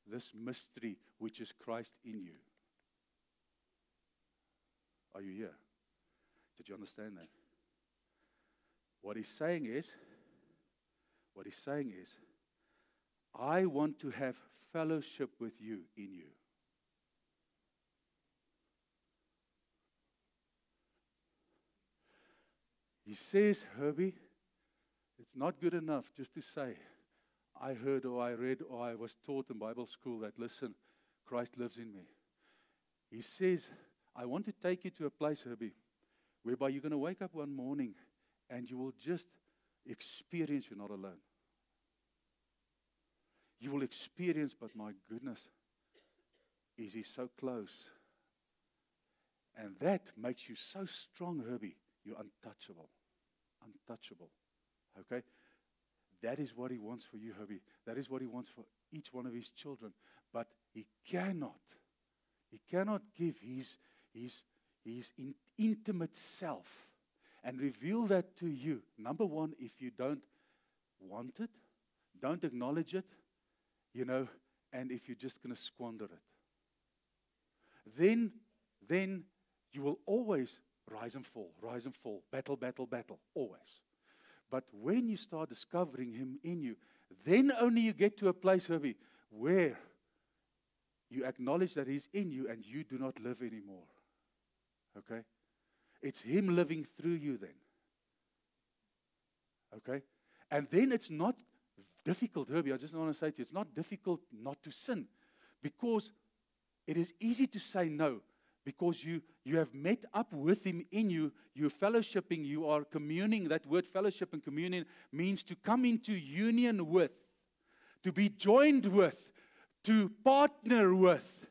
this mystery which is Christ in you. Are you here? Did you understand that? What he's saying is, I want to have fellowship with you in you. He says, Herbie, it's not good enough just to say, I heard or I read or I was taught in Bible school that, listen, Christ lives in me. He says, I want to take you to a place, Herbie, whereby you're going to wake up one morning and you will just experience you're not alone. You will experience, but my goodness, is he so close? And that makes you so strong, Herbie. You're untouchable. Untouchable. Okay? That is what he wants for you, Herbie. That is what he wants for each one of his children. But he cannot give his intimate self and reveal that to you. Number one, if you don't want it, don't acknowledge it, and if you're just going to squander it. Then you will always rise and fall, battle, always. But when you start discovering him in you, then only you get to a place, Herbie, where you acknowledge that he's in you and you do not live anymore. Okay? It's him living through you then. Okay? And then it's not difficult, Herbie, I just want to say to you, it's not difficult not to sin. Because it is easy to say no. Because you have met up with him in you, you're fellowshipping, you are communing. That word fellowship and communion means to come into union with, to be joined with, to partner with.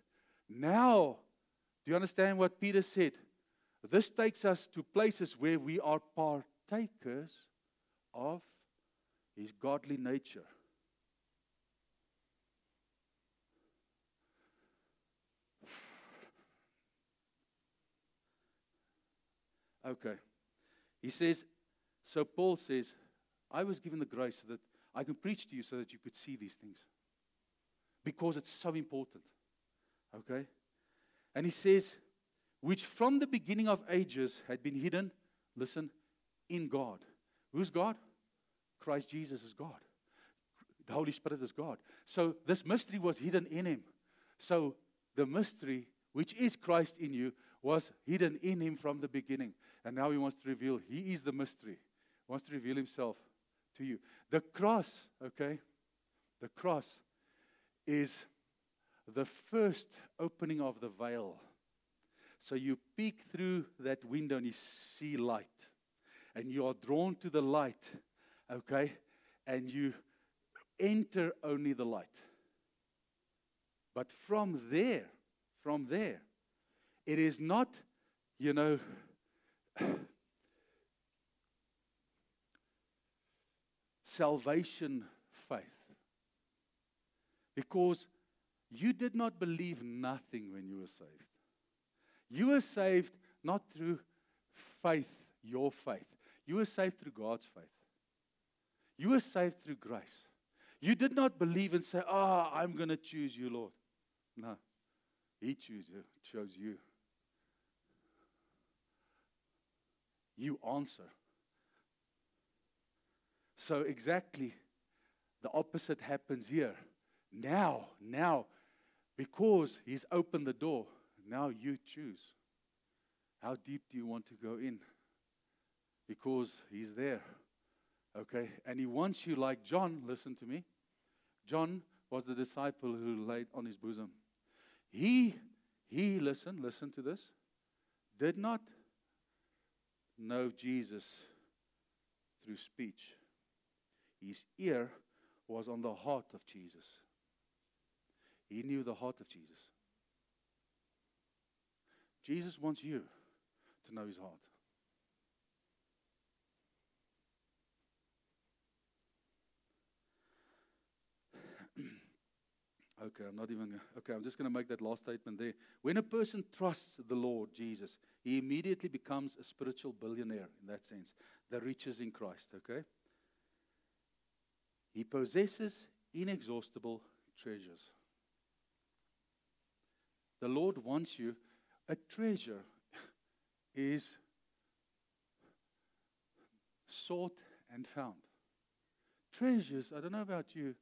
Now, do you understand what Peter said? This takes us to places where we are partakers of his godly nature. Okay. He says, so Paul says, I was given the grace so that I can preach to you so that you could see these things. Because it's so important. Okay? And he says, which from the beginning of ages had been hidden, listen, in God. Who's God? Christ Jesus is God. The Holy Spirit is God. So this mystery was hidden in him. So the mystery which is Christ in you, was hidden in him from the beginning. And now he wants to reveal, he is the mystery. He wants to reveal himself to you. The cross, okay, the cross is the first opening of the veil. So you peek through that window and you see light. And you are drawn to the light, okay, and you enter only the light. But from there, it is not, salvation faith. Because you did not believe nothing when you were saved. You were saved not through faith, your faith. You were saved through God's faith. You were saved through grace. You did not believe and say, I'm going to choose you, Lord. No. He chose you. You answer. So exactly the opposite happens here. Now, because he's opened the door, now you choose. How deep do you want to go in? Because he's there. Okay? And he wants you like John, listen to me. John was the disciple who laid on his bosom. He listen to this, did not know Jesus through speech. His ear was on the heart of Jesus. He knew the heart of Jesus. Jesus wants you to know his heart. I'm just going to make that last statement there. When a person trusts the Lord Jesus, he immediately becomes a spiritual billionaire in that sense. The riches in Christ, okay? He possesses inexhaustible treasures. The Lord wants you. A treasure is sought and found. Treasures, I don't know about you,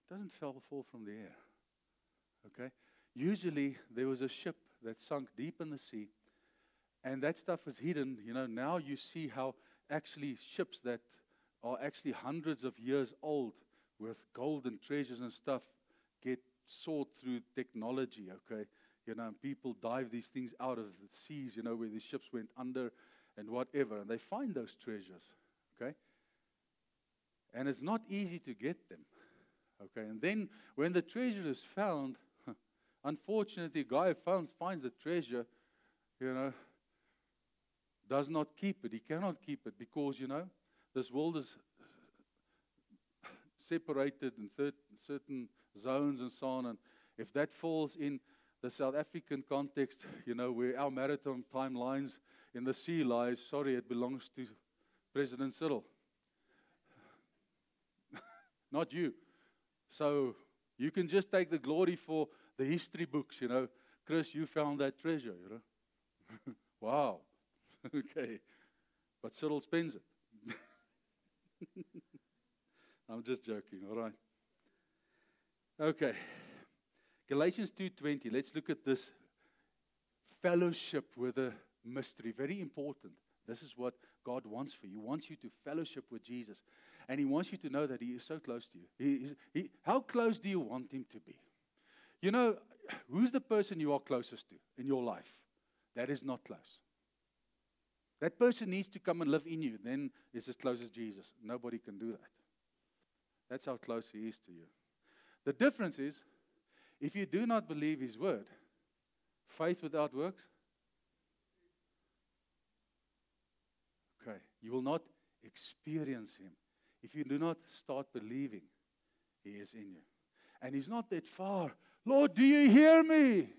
doesn't fall from the air. Okay? Usually there was a ship that sunk deep in the sea, and that stuff was hidden. Now you see how actually ships that are actually hundreds of years old with gold and treasures and stuff get sought through technology, okay? People dive these things out of the seas, where these ships went under and whatever, and they find those treasures, okay? And it's not easy to get them, okay? And then when the treasure is found, unfortunately, the guy who finds the treasure, does not keep it. He cannot keep it because, this world is separated in certain zones and so on. And if that falls in the South African context, where our maritime lines in the sea lies, sorry, it belongs to President Cyril. Not you. So you can just take the glory for the history books, Chris, you found that treasure, Wow. Okay. But Cyril spends it. I'm just joking, all right? Okay. Galatians 2:20. Let's look at this fellowship with a mystery. Very important. This is what God wants for you. He wants you to fellowship with Jesus. And he wants you to know that he is so close to you. How close do you want him to be? Who's the person you are closest to in your life? That is not close. That person needs to come and live in you. Then it's as close as Jesus. Nobody can do that. That's how close he is to you. The difference is, if you do not believe his word, faith without works, okay, you will not experience him. If you do not start believing, he is in you. And he's not that far. Lord, do you hear me?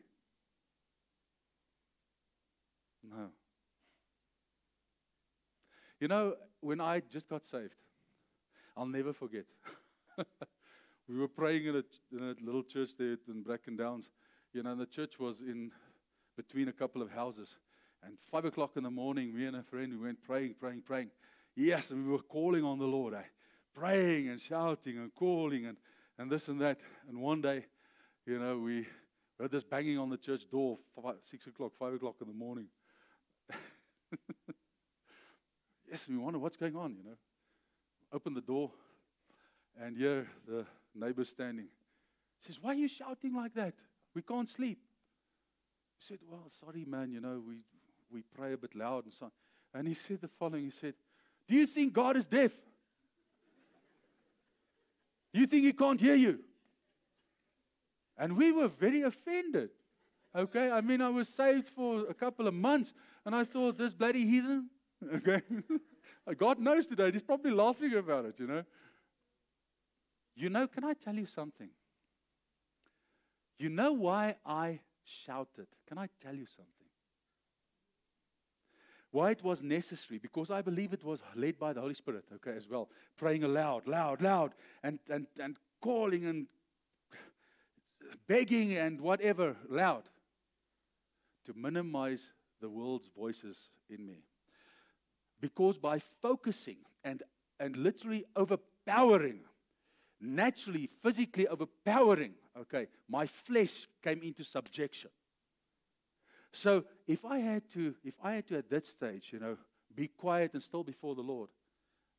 No. When I just got saved, I'll never forget. We were praying in a little church there in Bracken Downs. And the church was in between a couple of houses. And 5 o'clock in the morning, me and a friend, we went praying. Yes, and we were calling on the Lord. Praying and shouting and calling and this and that. And one day, we Heard this banging on the church door, 6 o'clock, 5 o'clock in the morning. Yes, we wonder what's going on, Open the door, and here the neighbor standing. He says, why are you shouting like that? We can't sleep. He said, well, sorry, man, we pray a bit loud and so on. And he said the following, he said, do you think God is deaf? Do you think He can't hear you? And we were very offended. Okay, I mean, I was saved for a couple of months, and I thought, this bloody heathen, okay, God knows today, he's probably laughing about it, Can I tell you something? You know why I shouted? Can I tell you something? Why it was necessary? Because I believe it was led by the Holy Spirit, okay, as well. Praying aloud, loud, and calling and begging and whatever, loud, to minimize the world's voices in me. Because by focusing and literally overpowering, naturally, physically overpowering, okay, my flesh came into subjection. So if I had to at that stage, be quiet and still before the Lord,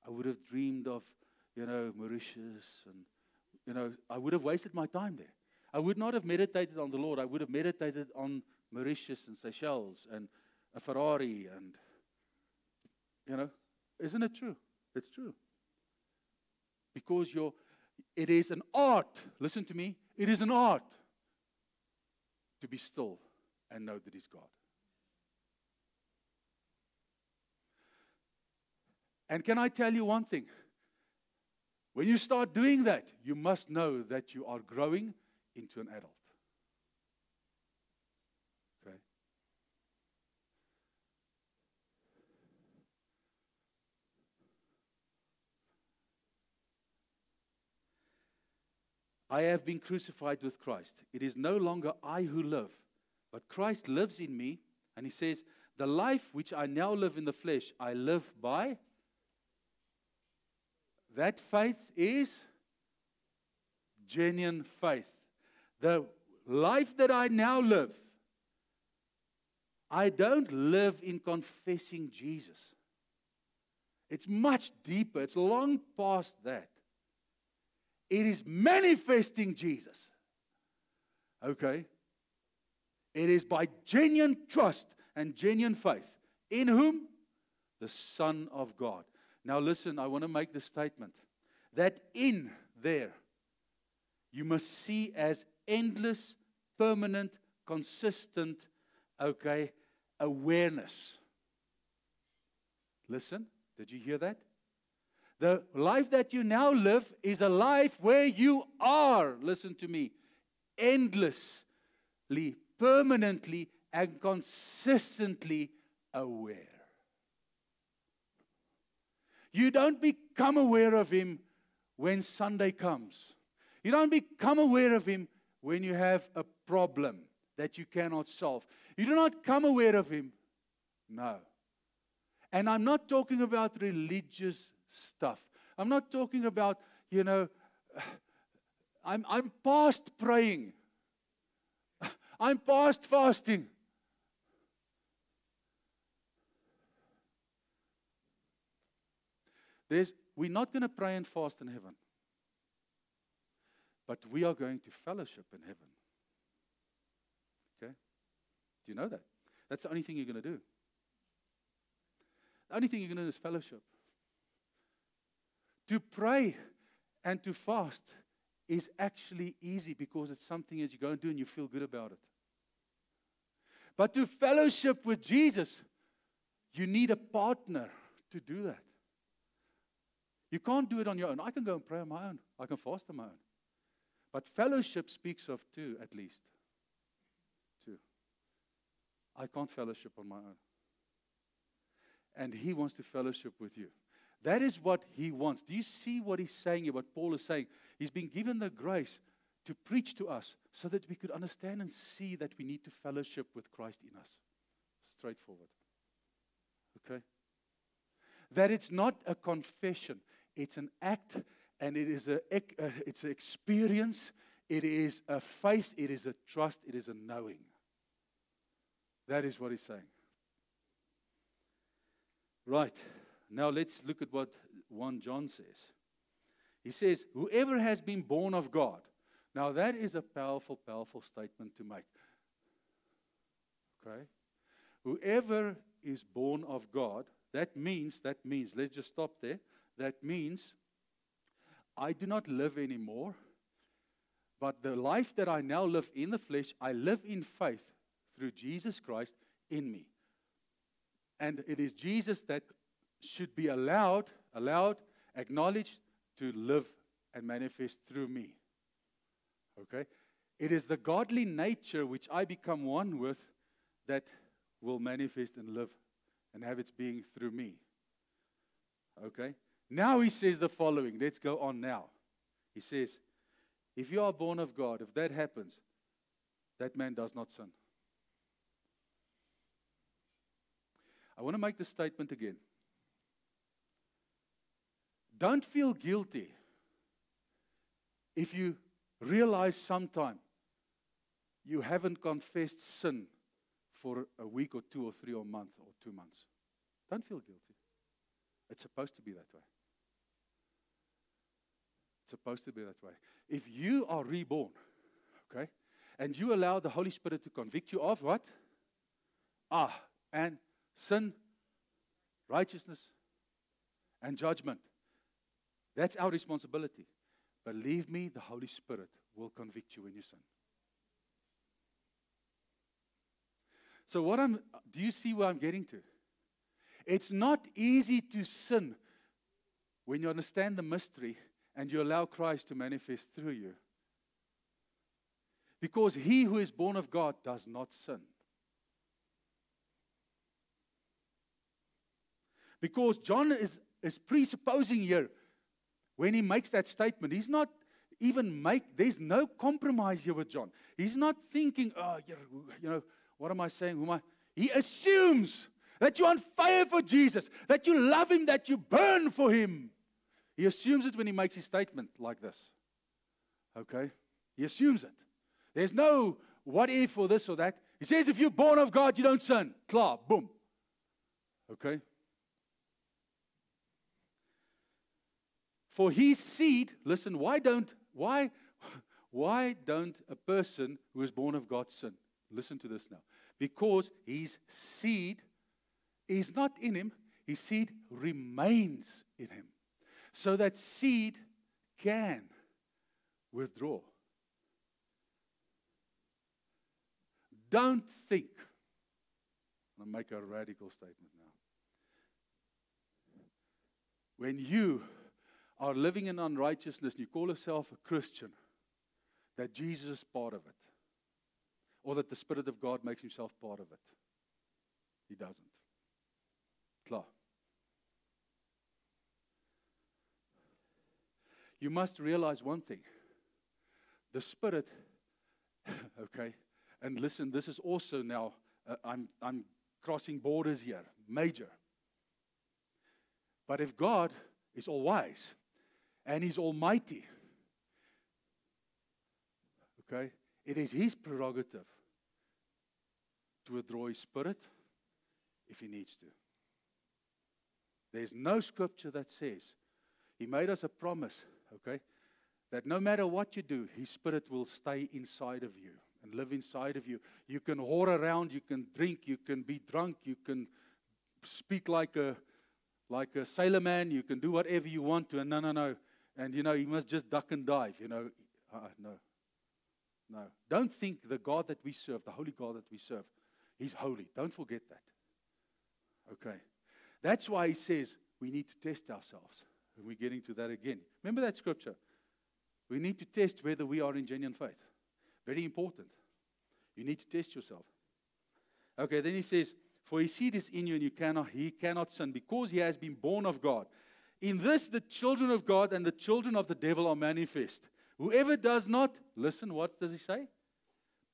I would have dreamed of, Mauritius and, I would have wasted my time there. I would not have meditated on the Lord. I would have meditated on Mauritius and Seychelles and a Ferrari and, isn't it true? It's true. Because it is an art, listen to me, it is an art to be still and know that He's God. And can I tell you one thing? When you start doing that, you must know that you are growing into an adult. Okay? I have been crucified with Christ. It is no longer I who live, but Christ lives in me. And he says, the life which I now live in the flesh, I live by. That faith is genuine faith. The life that I now live, I don't live in confessing Jesus. It's much deeper. It's long past that. It is manifesting Jesus. Okay? It is by genuine trust and genuine faith. In whom? The Son of God. Now listen, I want to make the statement. That in there, you must see as endless, permanent, consistent, okay, awareness. Listen, did you hear that? The life that you now live is a life where you are, listen to me, endlessly, permanently, and consistently aware. You don't become aware of Him when Sunday comes. You don't become aware of Him when you have a problem that you cannot solve. You do not come aware of Him. No. And I'm not talking about religious stuff. I'm not talking about, I'm past praying. I'm past fasting. We're not going to pray and fast in heaven. But we are going to fellowship in heaven. Okay? Do you know that? That's the only thing you're going to do. The only thing you're going to do is fellowship. To pray and to fast is actually easy because it's something that you go and do and you feel good about it. But to fellowship with Jesus, you need a partner to do that. You can't do it on your own. I can go and pray on my own. I can fast on my own. But fellowship speaks of two at least. Two. I can't fellowship on my own. And He wants to fellowship with you. That is what He wants. Do you see what He's saying here, what Paul is saying? He's been given the grace to preach to us so that we could understand and see that we need to fellowship with Christ in us. Straightforward. Okay? That it's not a confession. It's an act, and it's an experience. It is a faith, it is a trust, it is a knowing. That is what he's saying. Right. Now let's look at what 1 John says. He says, whoever has been born of God. Now that is a powerful, powerful statement to make. Okay? Whoever is born of God, that means, let's just stop there. That means I do not live anymore, but the life that I now live in the flesh, I live in faith through Jesus Christ in me. And it is Jesus that should be allowed, acknowledged to live and manifest through me. Okay? It is the godly nature which I become one with that will manifest and live and have its being through me. Okay? Now he says the following. Let's go on now. He says, if you are born of God, if that happens, that man does not sin. I want to make this statement again. Don't feel guilty if you realize sometime you haven't confessed sin for a week or 2 or 3 or a month or 2 months. Don't feel guilty. It's supposed to be that way. It's supposed to be that way. If you are reborn, okay, and you allow the Holy Spirit to convict you of what? And sin, righteousness, and judgment. That's our responsibility. Believe me, the Holy Spirit will convict you when you sin. So do you see where I'm getting to? It's not easy to sin when you understand the mystery and you allow Christ to manifest through you. Because he who is born of God does not sin. Because John is presupposing here, when he makes that statement, he's not even there's no compromise here with John. He's not thinking, what am I saying? He assumes that you're on fire for Jesus, that you love him, that you burn for him. He assumes it when he makes his statement like this. Okay? He assumes it. There's no what if or this or that. He says if you're born of God, you don't sin. Klar, boom. Okay? For his seed, listen, why don't a person who is born of God sin? Listen to this now. Because his seed is not in him, his seed remains in him. So that seed can withdraw. Don't think. I'm going to make a radical statement now. When you are living in unrighteousness and you call yourself a Christian, that Jesus is part of it. Or that the Spirit of God makes himself part of it. He doesn't. Klar. You must realize one thing. The Spirit, okay, and listen, this is also now, I'm crossing borders here, major. But if God is all wise, and he's almighty, okay, it is his prerogative to withdraw his Spirit if he needs to. There's no scripture that says, he made us a promise, okay, that no matter what you do, his Spirit will stay inside of you and live inside of you. You can whore around, you can drink, you can be drunk, you can speak like a sailor man, you can do whatever you want to, and no. And, you must just duck and dive, no. Don't think the God that we serve, the holy God that we serve, he's holy. Don't forget that. Okay. That's why he says we need to test ourselves. And we're getting to that again. Remember that scripture? We need to test whether we are in genuine faith. Very important. You need to test yourself. Okay, then he says, for his seed is in you and he cannot sin because he has been born of God. In this, the children of God and the children of the devil are manifest. Whoever does not, listen, what does he say?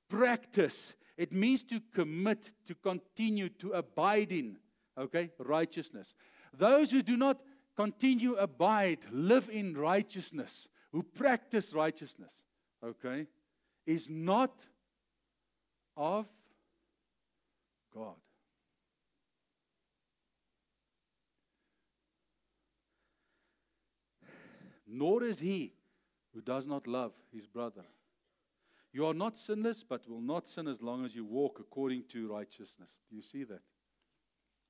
Practice. It means to commit, to continue, to abide in, okay, righteousness. Those who do not continue, abide, live in righteousness, who practice righteousness, okay, is not of God. Nor is he who does not love his brother. You are not sinless, but will not sin as long as you walk according to righteousness. Do you see that?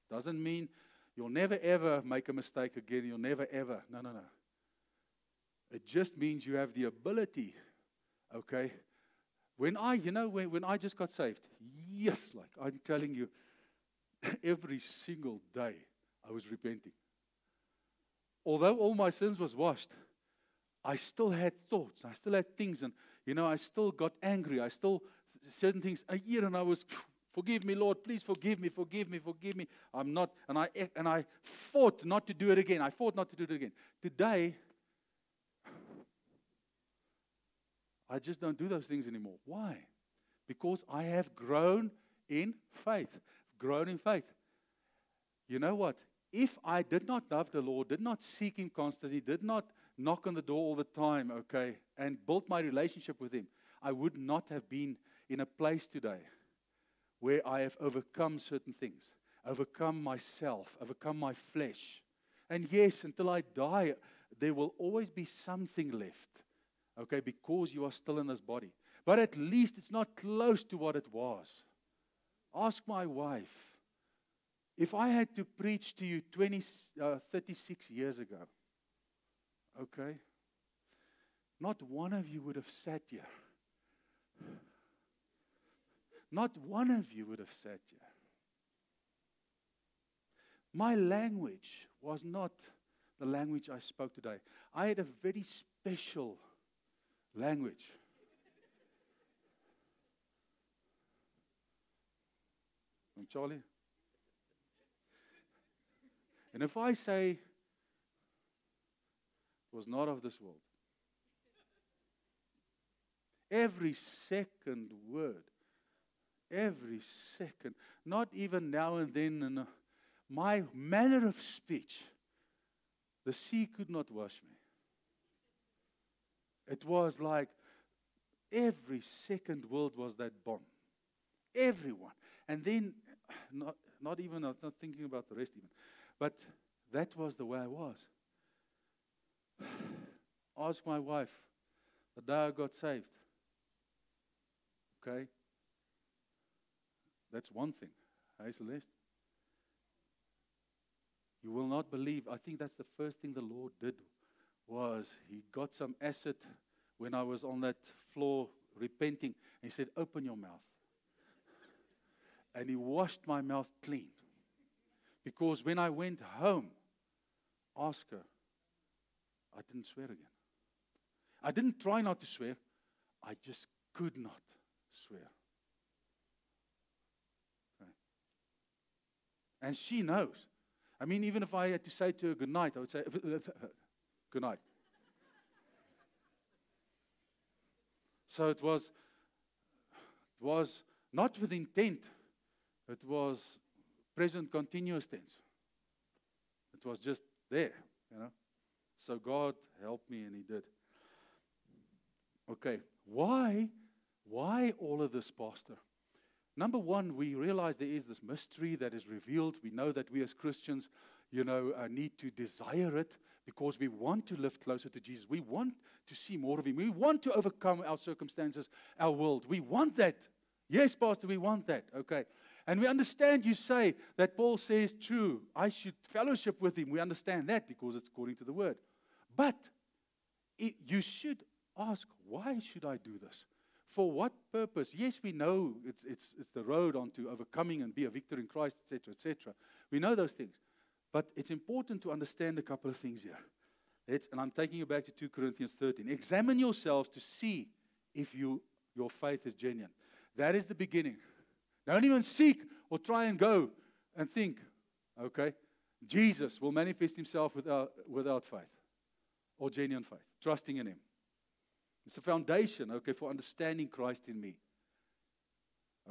Doesn't mean you'll never ever make a mistake again. You'll never ever. No. It just means you have the ability. Okay? When I just got saved, yes, like I'm telling you, every single day I was repenting. Although all my sins was washed, I still had thoughts. I still had things. And, I still got angry. I still, certain things a year, and I was, forgive me, Lord, please forgive me. I'm not, and I fought not to do it again. Today, I just don't do those things anymore. Why? Because I have grown in faith. You know what? If I did not love the Lord, did not seek Him constantly, did not knock on the door all the time, okay, and build my relationship with Him, I would not have been in a place today where I have overcome certain things, overcome myself, overcome my flesh. And yes, until I die, there will always be something left, okay, because you are still in this body. But at least it's not close to what it was. Ask my wife. If I had to preach to you 36 years ago, okay, not one of you would have sat here. Not one of you would have sat here. My language was not the language I spoke today. I had a very special language. And Charlie? And if I say it was not of this world, every second word, not even now and then, my manner of speech, the sea could not wash me. It was like every second word was that bomb. Everyone. And then, not even, I was not thinking about the rest even. But that was the way I was. Ask my wife the day I got saved. Okay? That's one thing. Hey, Celeste? You will not believe. I think that's the first thing the Lord did was He got some acid when I was on that floor repenting. And He said, open your mouth. And He washed my mouth clean. Because when I went home, ask her, I didn't swear again. I didn't try not to swear. I just could not swear. Okay. And she knows. I mean, even if I had to say to her good night, I would say, good night. So it was not with intent. It was present continuous tense. It was just there, So God helped me, and He did. Okay, why all of this, Pastor? Number one, we realize there is this mystery that is revealed. We know that we as Christians, need to desire it because we want to live closer to Jesus. We want to see more of Him. We want to overcome our circumstances, our world. We want that. Yes, Pastor, we want that. Okay. And we understand you say that Paul says, true, I should fellowship with him. We understand that because it's according to the word. But you should ask, why should I do this? For what purpose? Yes, we know it's the road onto overcoming and be a victor in Christ, etc., etc. We know those things. But it's important to understand a couple of things here. And I'm taking you back to 2 Corinthians 13. Examine yourselves to see if your faith is genuine. That is the beginning. Don't even seek or try and go and think, okay, Jesus will manifest Himself without faith or genuine faith, trusting in Him. It's the foundation, okay, for understanding Christ in me,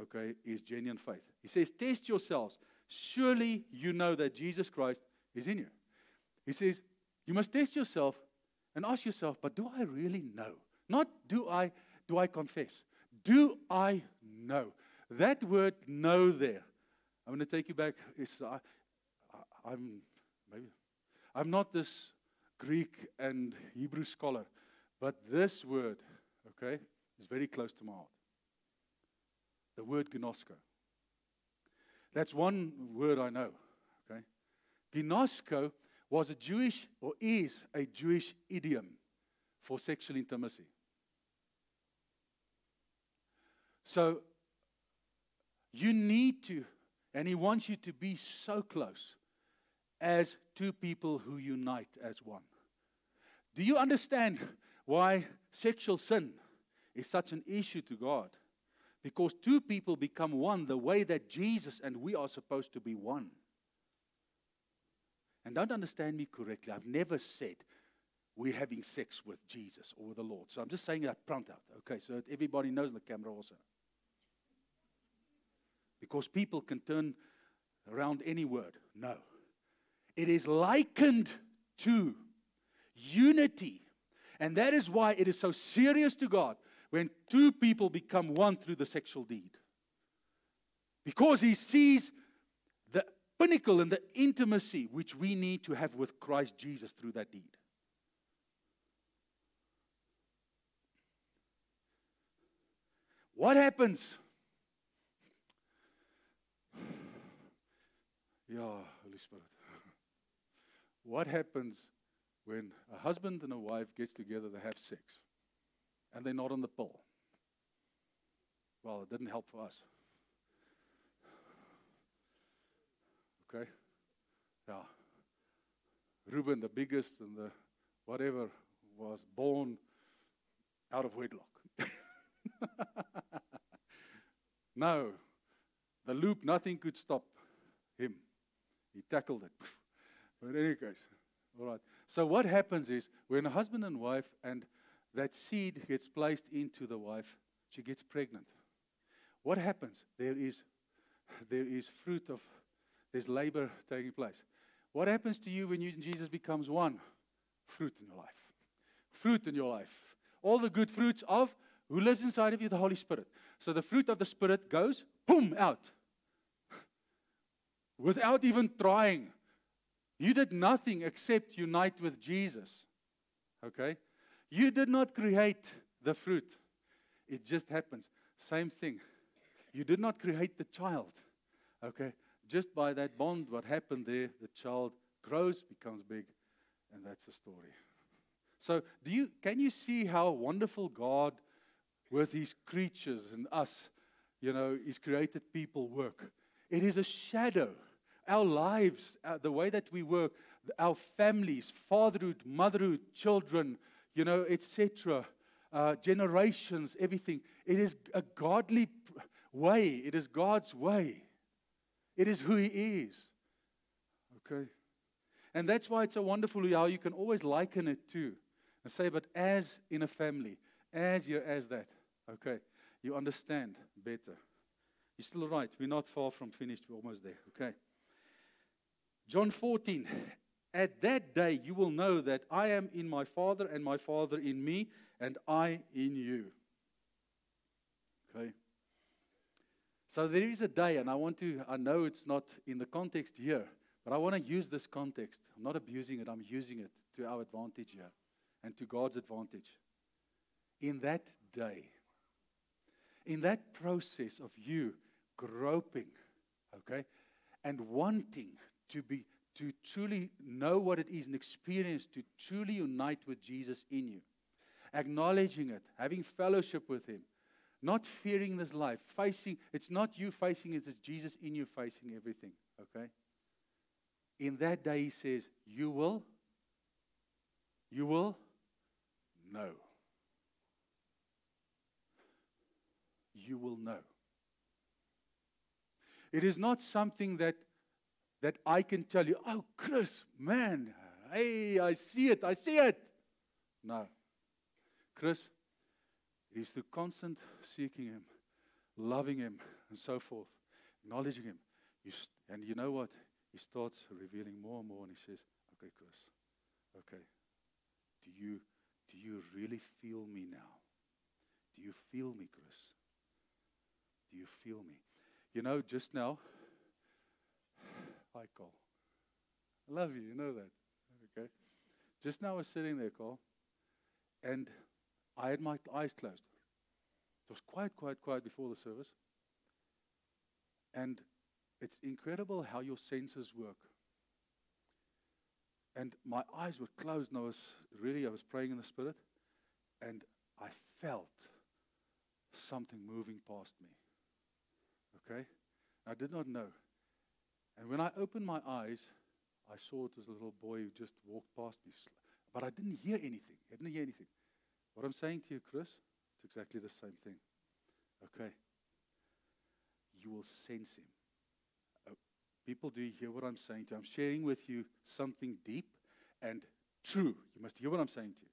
okay, is genuine faith. He says, test yourselves. Surely you know that Jesus Christ is in you. He says, you must test yourself and ask yourself, but do I really know? Not do I do I confess? Do I know? That word know there, I'm going to take you back. I'm not this Greek and Hebrew scholar, but this word, okay, is very close to my heart. The word gnosko. That's one word I know, okay? Gnosko was a Jewish, or is a Jewish idiom for sexual intimacy. So, you need to, and he wants you to be so close as two people who unite as one. Do you understand why sexual sin is such an issue to God? Because two people become one the way that Jesus and we are supposed to be one. And don't understand me correctly. I've never said we're having sex with Jesus or with the Lord. So I'm just saying that front out. Okay, so that everybody knows on the camera also. Because people can turn around any word. No. It is likened to unity. And that is why it is so serious to God when two people become one through the sexual deed. Because He sees the pinnacle and the intimacy which we need to have with Christ Jesus through that deed. What happens? Yeah, Holy Spirit. What happens when a husband and a wife gets together, they have sex, and they're not on the pill? Well, it didn't help for us. Okay? Yeah. Reuben, the biggest and the whatever, was born out of wedlock. No. The loop, nothing could stop him. He tackled it. But in any case, all right. So what happens is, when a husband and wife, and that seed gets placed into the wife, she gets pregnant. What happens? There is fruit of, there's labor taking place. What happens to you when you and Jesus becomes one? Fruit in your life. Fruit in your life. All the good fruits of who lives inside of you? The Holy Spirit. So the fruit of the Spirit goes, boom, out. Without even trying. You did nothing except unite with Jesus. Okay? You did not create the fruit. It just happens. Same thing. You did not create the child. Okay? Just by that bond, what happened there, the child grows, becomes big, and that's the story. So, can you see how wonderful God, with His creatures and us, His created people work? It is a shadow. Our lives, the way that we work, our families, fatherhood, motherhood, children, etc., generations, everything. It is a godly way. It is God's way. It is who He is. Okay? And that's why it's so wonderful how you can always liken it to and say, but as in a family, as you're as that, okay, you understand better. You're still right. We're not far from finished. We're almost there. Okay. John 14. At that day you will know that I am in my Father and my Father in me and I in you. Okay. So there is a day, and I know it's not in the context here, but I want to use this context. I'm not abusing it. I'm using it to our advantage here and to God's advantage. In that day, in that process of you groping, okay, and wanting to truly know what it is and experience to truly unite with Jesus in you, acknowledging it, having fellowship with Him, not fearing this life, it's not you facing it, it's Jesus in you facing everything, okay? In that day, He says, you will know. You will know. It is not something that I can tell you, oh, Chris, man, hey, I see it. No. Chris, it is through constant seeking Him, loving Him, and so forth, acknowledging Him. And you know what? He starts revealing more and more, and He says, okay, Chris, okay, do you really feel me now? Do you feel me, Chris? Do you feel me? You know, just now, hi, Cole. I love you, you know that. Okay. Just now I was sitting there, Cole, and I had my eyes closed. It was quiet before the service. And it's incredible how your senses work. And my eyes were closed, and I was praying in the Spirit, and I felt something moving past me. Okay? I did not know. And when I opened my eyes, I saw it was a little boy who just walked past me. But I didn't hear anything. I didn't hear anything. What I'm saying to you, Chris, it's exactly the same thing. Okay? You will sense him. People, do you hear what I'm saying to you? I'm sharing with you something deep and true. You must hear what I'm saying to you.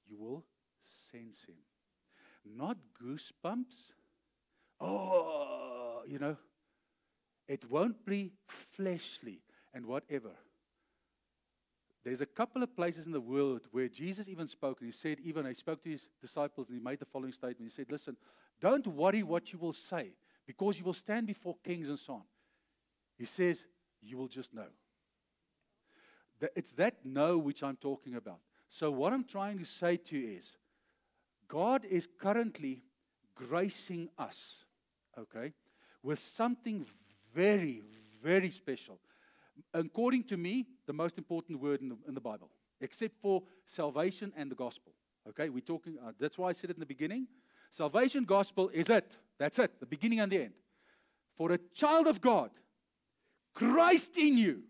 You will sense him. Not goosebumps. Oh, you know. It won't be fleshly and whatever. There's a couple of places in the world where Jesus even spoke, and he spoke to his disciples, and he made the following statement. He said, listen, don't worry what you will say, because you will stand before kings and so on. He says, you will just know. It's that know which I'm talking about. So what I'm trying to say to you is, God is currently gracing us, okay, with something very, very special. According to me, the most important word in the Bible, except for salvation and the gospel. Okay, we're talking, that's why I said it in the beginning. Salvation, gospel is it. That's it, the beginning and the end. For a child of God, Christ in you,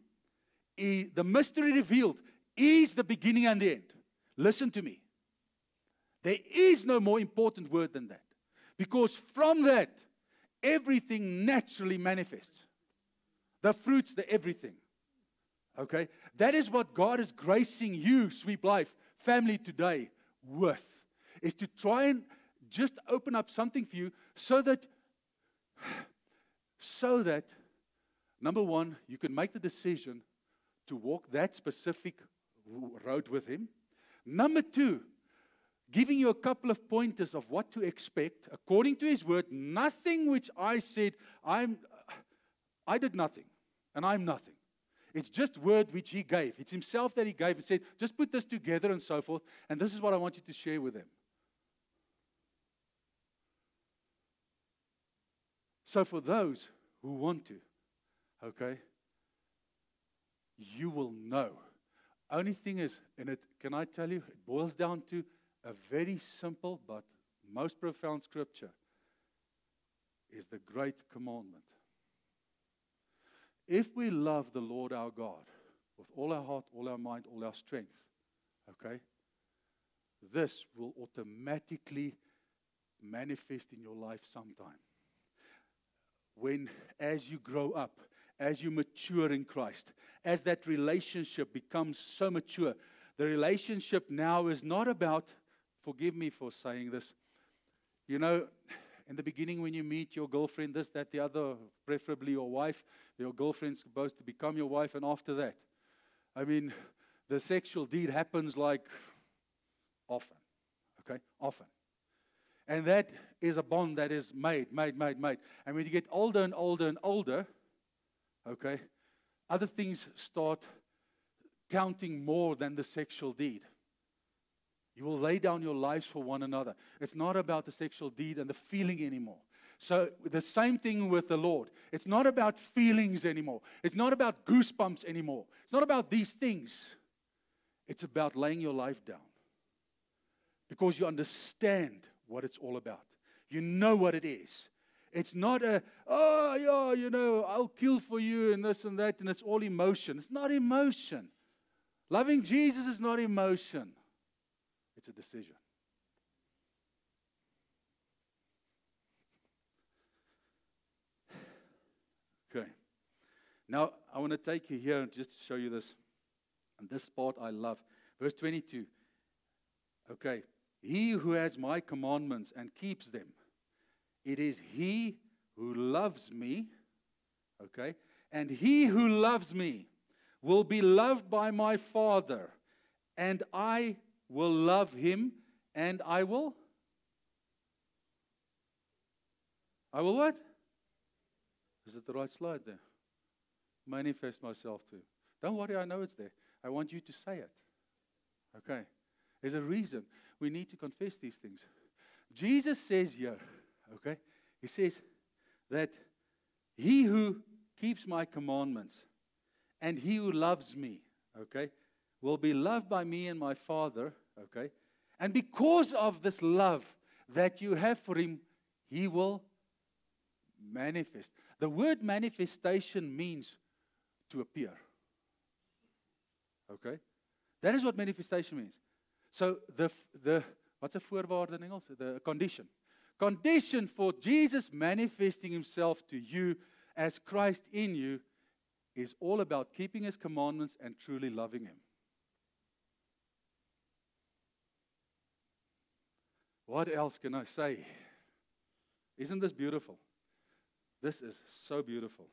the mystery revealed, is the beginning and the end. Listen to me. There is no more important word than that. Because from that, everything naturally manifests. The fruits, the everything. Okay? That is what God is gracing you, Sweep Life, family today, with. Is to try and just open up something for you so that, number one, you can make the decision to walk that specific road with Him. Number two, giving you a couple of pointers of what to expect according to His word. Nothing which I said, I did nothing, and I'm nothing. It's just word which He gave. It's Himself that He gave and said, just put this together and so forth, and this is what I want you to share with them. So for those who want to, okay, you will know. Only thing is, can I tell you, it boils down to a very simple but most profound scripture, is the great commandment. If we love the Lord our God with all our heart, all our mind, all our strength, okay, this will automatically manifest in your life sometime. As you grow up, as you mature in Christ, as that relationship becomes so mature, the relationship now is not about, forgive me for saying this, you know, in the beginning when you meet your girlfriend, this, that, the other, preferably your wife, your girlfriend's supposed to become your wife, and after that, I mean, the sexual deed happens like often, okay, often. And that is a bond that is made. And when you get older and older and older, okay, other things start counting more than the sexual deed. You will lay down your lives for one another. It's not about the sexual deed and the feeling anymore. So the same thing with the Lord. It's not about feelings anymore. It's not about goosebumps anymore. It's not about these things. It's about laying your life down. Because you understand what it's all about. You know what it is. It's not I'll kill for you and this and that, and it's all emotion. It's not emotion. Loving Jesus is not emotion. It's a decision. Okay. Now, I want to take you here and just show you this. And this part I love. Verse 22. Okay. He who has my commandments and keeps them, it is he who loves me, okay? And he who loves me will be loved by my Father, and I will love him, and I will I will what? Is it the right slide there? Manifest myself to. Don't worry, I know it's there. I want you to say it. Okay. There's a reason we need to confess these things. Jesus says here, okay, he says that he who keeps my commandments and he who loves me, okay, will be loved by me and my Father, okay, and because of this love that you have for him, he will manifest. The word manifestation means to appear. Okay? That is what manifestation means. So the what's a voorwaarde in Engels? The condition. Condition for Jesus manifesting himself to you as Christ in you is all about keeping his commandments and truly loving him. What else can I say? Isn't this beautiful? This is so beautiful.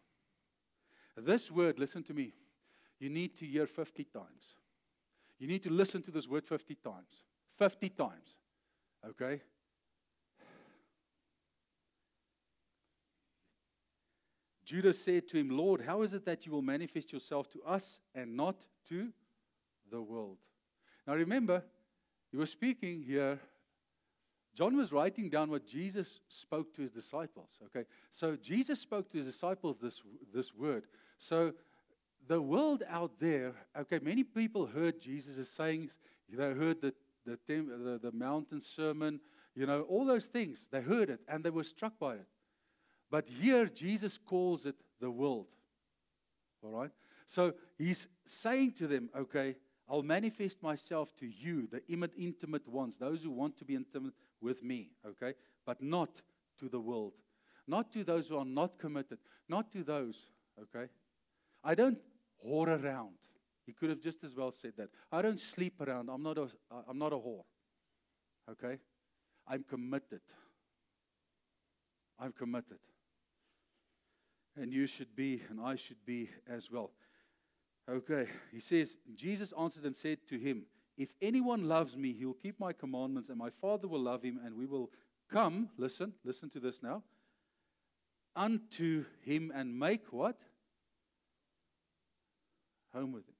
This word, listen to me, you need to hear 50 times. You need to listen to this word 50 times. 50 times. Okay? Judas said to him, Lord, how is it that you will manifest yourself to us and not to the world? Now remember, he was speaking here. John was writing down what Jesus spoke to his disciples. Okay, so Jesus spoke to his disciples this word. So the world out there, okay, many people heard Jesus' sayings. They heard the mountain sermon, you know, all those things. They heard it and they were struck by it. But here Jesus calls it the world. All right. So he's saying to them, okay, I'll manifest myself to you, the intimate ones, those who want to be intimate with me, okay? But not to the world. Not to those who are not committed. Not to those, okay? I don't whore around. He could have just as well said that. I don't sleep around. I'm not a whore, okay? I'm committed. I'm committed. And you should be, and I should be as well. Okay, he says, Jesus answered and said to him, if anyone loves me, he will keep my commandments, and my Father will love him, and we will come, listen to this now, unto him and make what? Home with him.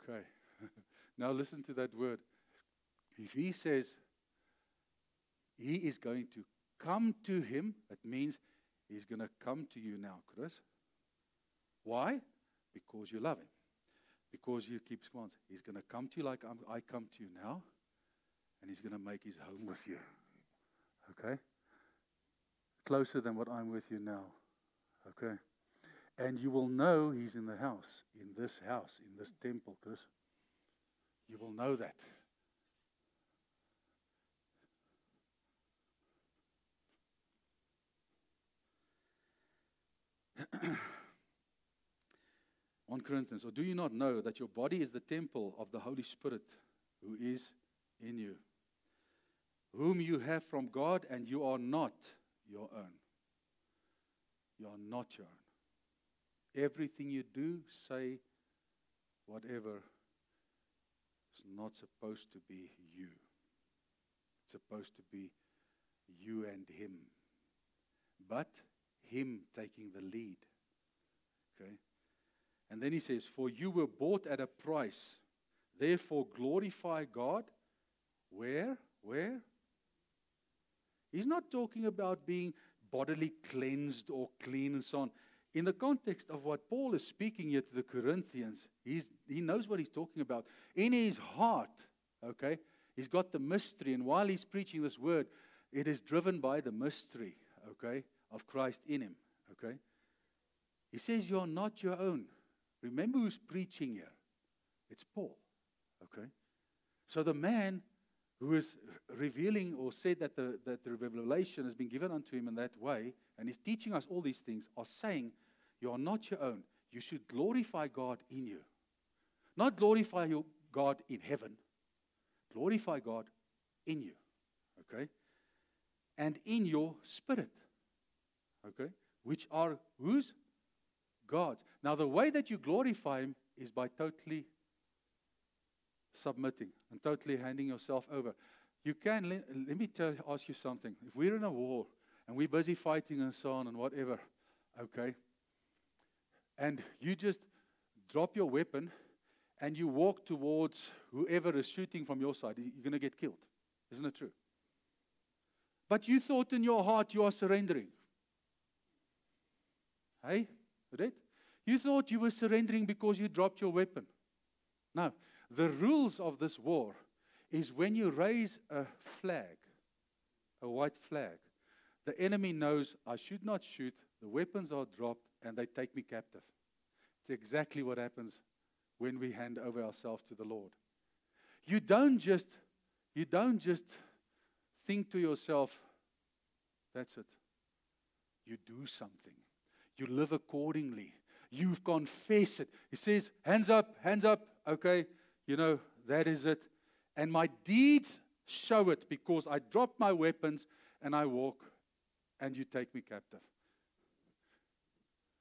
Okay, now listen to that word. If he says he is going to come to him, it means he's going to come to you now, Chris. Why? Because you love him. Because you keep his commands. He's going to come to you like I come to you now. And he's going to make his home with you. Okay? Closer than what I'm with you now. Okay? And you will know he's in the house. In this temple, Chris. You will know that. On Corinthians, or do you not know that your body is the temple of the Holy Spirit who is in you, whom you have from God, and you are not your own. You are not your own. Everything you do, say, whatever, is not supposed to be you. It's supposed to be you and him. But him taking the lead. Okay? And then he says, for you were bought at a price. Therefore glorify God. Where? He's not talking about being bodily cleansed or clean and so on. In the context of what Paul is speaking here to the Corinthians, he knows what he's talking about. In his heart, okay, he's got the mystery. And while he's preaching this word, it is driven by the mystery, okay, of Christ in him, okay. He says, you are not your own. Remember who's preaching here. It's Paul. Okay? So the man who is revealing or said that the revelation has been given unto him in that way, and he's teaching us all these things, are saying, you are not your own. You should glorify God in you. Not glorify your God in heaven. Glorify God in you. Okay? And in your spirit. Okay? Which are whose? God's. Now, the way that you glorify him is by totally submitting and totally handing yourself over. You can, let me ask you something. If we're in a war and we're busy fighting and so on and whatever, okay, and you just drop your weapon and you walk towards whoever is shooting from your side, you're going to get killed. Isn't it true? But you thought in your heart you are surrendering. Hey, right? You thought you were surrendering because you dropped your weapon. No, the rules of this war is when you raise a flag, a white flag, the enemy knows I should not shoot, the weapons are dropped, and they take me captive. It's exactly what happens when we hand over ourselves to the Lord. You don't just think to yourself, that's it. You do something. You live accordingly. You confess it. He says, hands up, okay, that is it. And my deeds show it because I drop my weapons and I walk and you take me captive.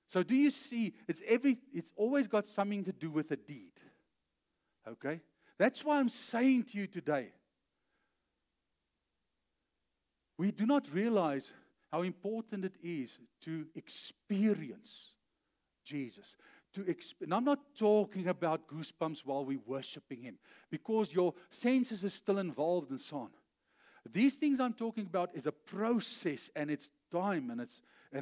So do you see, it's always got something to do with a deed. Okay? That's why I'm saying to you today, we do not realize how important it is to experience Jesus. And I'm not talking about goosebumps while we're worshiping Him, because your senses are still involved and so on. These things I'm talking about is a process, and it's time, and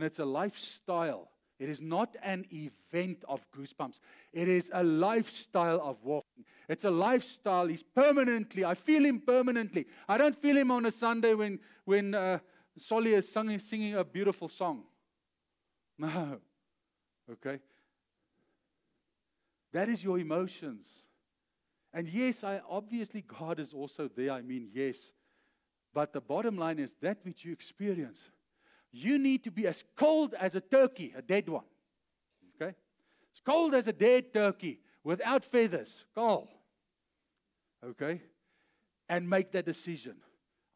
it's a lifestyle. It is not an event of goosebumps. It is a lifestyle of walking. It's a lifestyle. He's permanently. I feel Him permanently. I don't feel Him on a Sunday when Solly is singing a beautiful song. No. Okay? That is your emotions. And yes, obviously God is also there. I mean, yes. But the bottom line is that which you experience. You need to be as cold as a turkey, a dead one. Okay? As cold as a dead turkey, without feathers. Cold. Okay? And make that decision.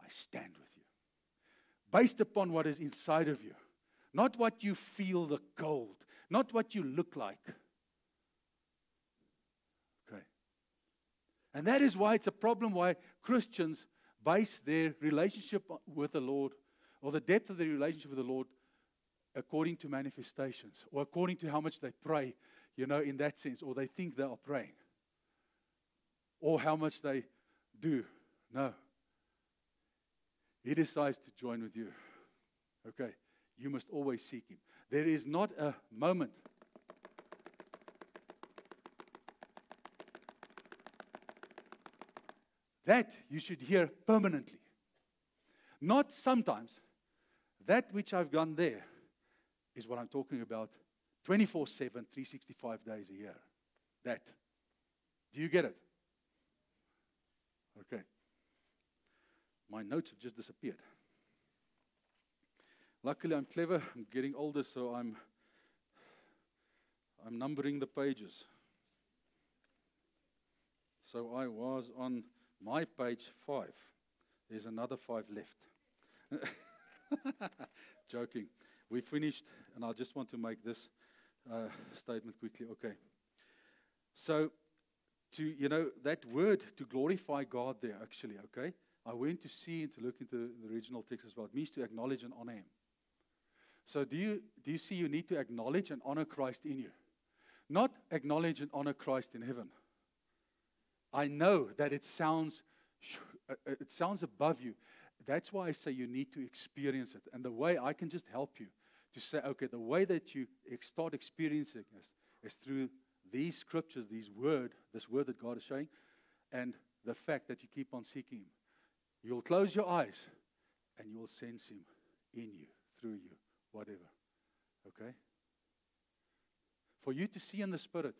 I stand with you. Based upon what is inside of you. Not what you feel, the cold. Not what you look like. Okay? And that is why it's a problem why Christians base their relationship with the Lord, or the depth of their relationship with the Lord, according to manifestations, or according to how much they pray, in that sense, or they think they are praying, or how much they do. No. He decides to join with you. Okay. You must always seek Him. There is not a moment that you should hear permanently. Not sometimes. That which I've done there is what I'm talking about 24/7, 365 days a year. That. Do you get it? Okay. My notes have just disappeared. Luckily, I'm clever. I'm getting older, so I'm numbering the pages. So I was on my page 5. There's another 5 left. Joking. We finished, and I just want to make this statement quickly. Okay. So, that word, to glorify God there, actually, okay? I went to see and to look into the original text as well. It means to acknowledge and honor Him. So do you see you need to acknowledge and honor Christ in you? Not acknowledge and honor Christ in heaven. I know that it sounds above you. That's why I say you need to experience it. And the way I can just help you to say, okay, the way that you start experiencing this is through these scriptures, this word that God is showing, and the fact that you keep on seeking Him. You'll close your eyes and you will sense Him in you, through you, whatever. Okay? For you to see in the Spirit,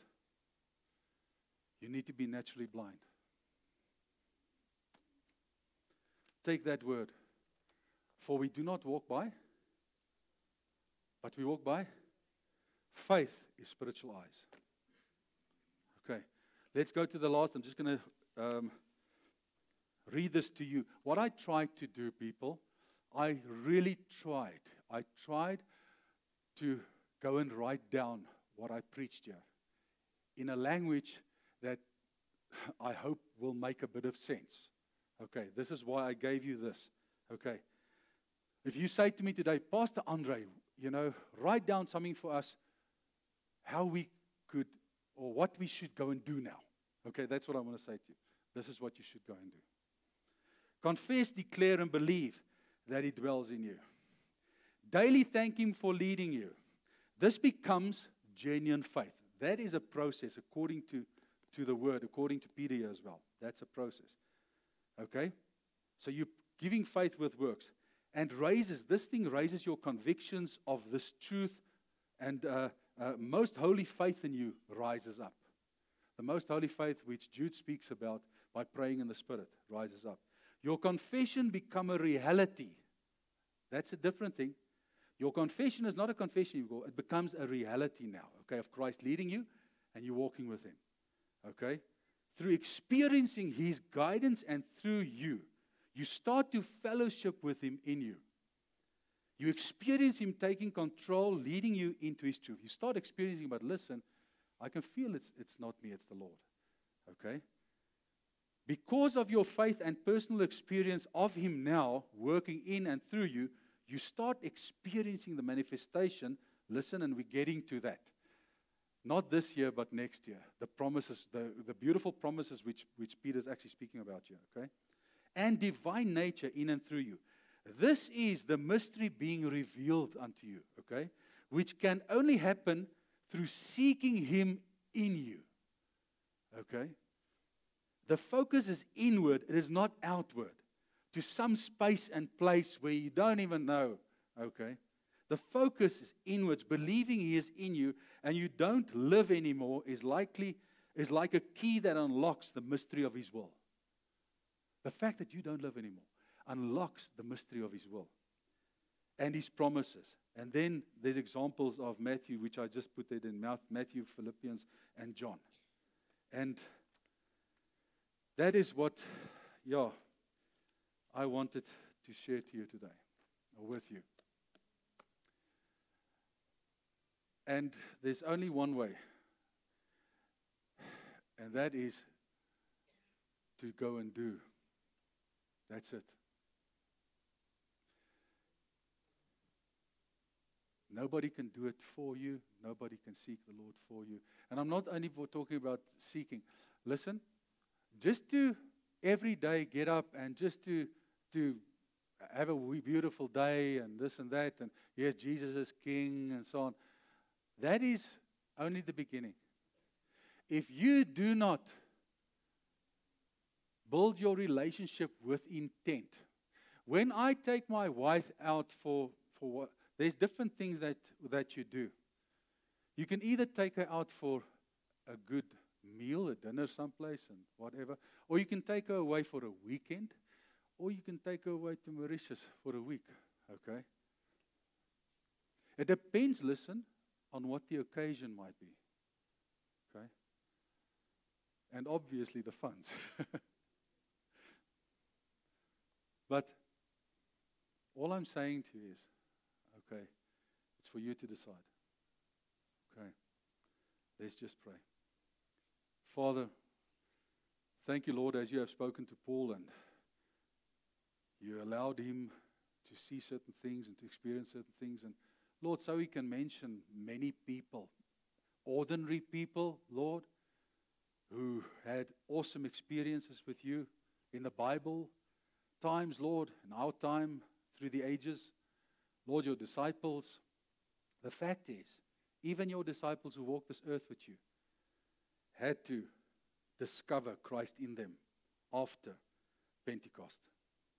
you need to be naturally blind. Take that word. For we do not walk by, but we walk by faith is spiritual eyes. Okay. Let's go to the last. I'm just going to read this to you. What I tried to do, people, I really tried. I tried to go and write down what I preached here in a language that I hope will make a bit of sense. Okay, this is why I gave you this. Okay. If you say to me today, Pastor Andre, write down something for us, how we could, or what we should go and do now. Okay, that's what I want to say to you. This is what you should go and do. Confess, declare, and believe that He dwells in you. Daily thank Him for leading you. This becomes genuine faith. That is a process according to the Word, according to Peter here as well. That's a process. Okay? So you're giving faith with works. And this thing raises your convictions of this truth, and most holy faith in you rises up. The most holy faith which Jude speaks about by praying in the Spirit rises up. Your confession become a reality. That's a different thing. Your confession is not a confession, it becomes a reality now, okay, of Christ leading you and you walking with Him, okay? Through experiencing His guidance and through you, you start to fellowship with Him in you. You experience Him taking control, leading you into His truth. You start experiencing, but listen, I can feel it's not me, it's the Lord, okay? Because of your faith and personal experience of Him now working in and through you, you start experiencing the manifestation. Listen, and we're getting to that. Not this year, but next year. The promises, the beautiful promises which Peter's actually speaking about here, okay? And divine nature in and through you. This is the mystery being revealed unto you, okay? Which can only happen through seeking Him in you, okay? The focus is inward, it is not outward, to some space and place where you don't even know, okay? The focus is inwards, believing He is in you, and you don't live anymore is like a key that unlocks the mystery of His will. The fact that you don't live anymore unlocks the mystery of His will and His promises. And then there's examples of Matthew, which I just put it in Matthew, Philippians, and John. And that is what, I wanted to share to you today, or with you. And there's only one way, and that is to go and do. That's it. Nobody can do it for you. Nobody can seek the Lord for you. And I'm not only talking about seeking. Listen, just to every day get up and just to have a beautiful day and this and that, and yes, Jesus is King and so on. That is only the beginning. If you do not build your relationship with intent, when I take my wife out for what, there's different things that you do. You can either take her out for a good meal, a dinner someplace and whatever, or you can take her away for a weekend, or you can take her away to Mauritius for a week, okay? It depends, listen, on what the occasion might be, okay? And obviously the funds. But all I'm saying to you is, okay, it's for you to decide. Okay, let's just pray. Father, thank you, Lord, as you have spoken to Paul and you allowed him to see certain things and to experience certain things. And Lord, so he can mention many people, ordinary people, Lord, who had awesome experiences with you in the Bible times, Lord, in our time, through the ages. Lord, your disciples, the fact is, even your disciples who walked this earth with you had to discover Christ in them after Pentecost,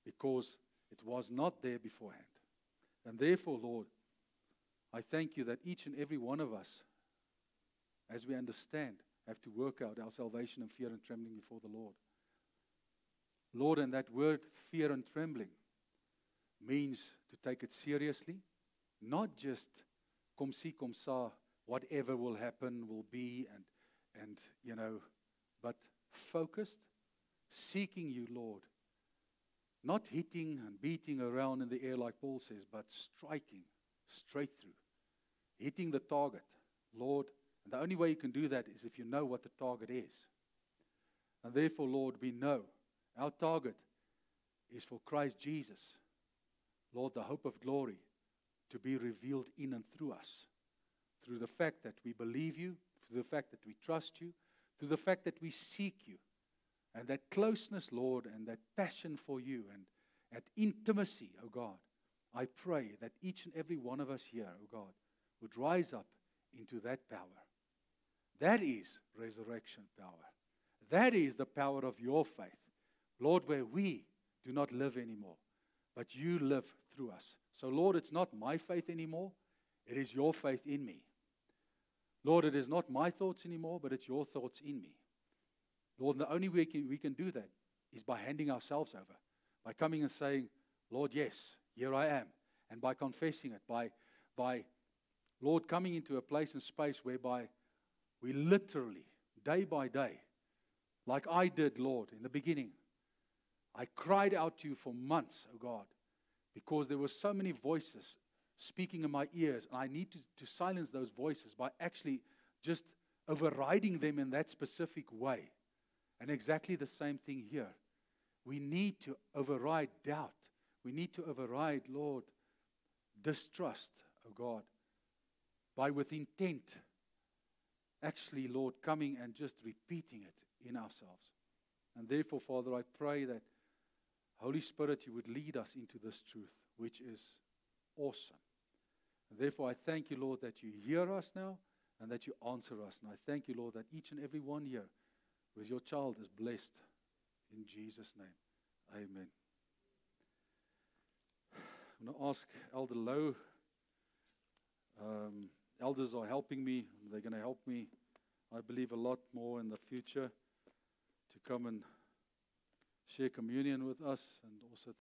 because it was not there beforehand. And therefore, Lord, I thank you that each and every one of us, as we understand, have to work out our salvation in fear and trembling before the Lord. Lord, and that word fear and trembling means to take it seriously, not just comme ci, comme ça, whatever will happen will be, and but focused, seeking you, Lord. Not hitting and beating around in the air like Paul says, but striking straight through, hitting the target, Lord. And the only way you can do that is if you know what the target is. And therefore, Lord, we know our target is for Christ Jesus, Lord, the hope of glory, to be revealed in and through us. Through the fact that we believe you, through the fact that we trust you, through the fact that we seek you. And that closeness, Lord, and that passion for you, and that intimacy, oh God, I pray that each and every one of us here, oh God, would rise up into that power. That is resurrection power. That is the power of your faith. Lord, where we do not live anymore, but you live through us. So, Lord, it's not my faith anymore. It is your faith in me. Lord, it is not my thoughts anymore, but it's your thoughts in me. Lord, the only way we can do that is by handing ourselves over, by coming and saying, Lord, yes, here I am. And by confessing it, by Lord, coming into a place and space whereby we literally, day by day, like I did, Lord, in the beginning, I cried out to you for months, oh God, because there were so many voices speaking in my ears, and I need to silence those voices by actually just overriding them in that specific way. And exactly the same thing here. We need to override doubt. We need to override, Lord, distrust, oh God, by with intent, actually, Lord, coming and just repeating it in ourselves. And therefore, Father, I pray that, Holy Spirit, you would lead us into this truth, which is awesome. And therefore, I thank you, Lord, that you hear us now and that you answer us. And I thank you, Lord, that each and every one here with your child is blessed in Jesus' name. Amen. I'm going to ask Elder Lowe. Elders are helping me. They're going to help me, I believe, a lot more in the future to come and share communion with us and also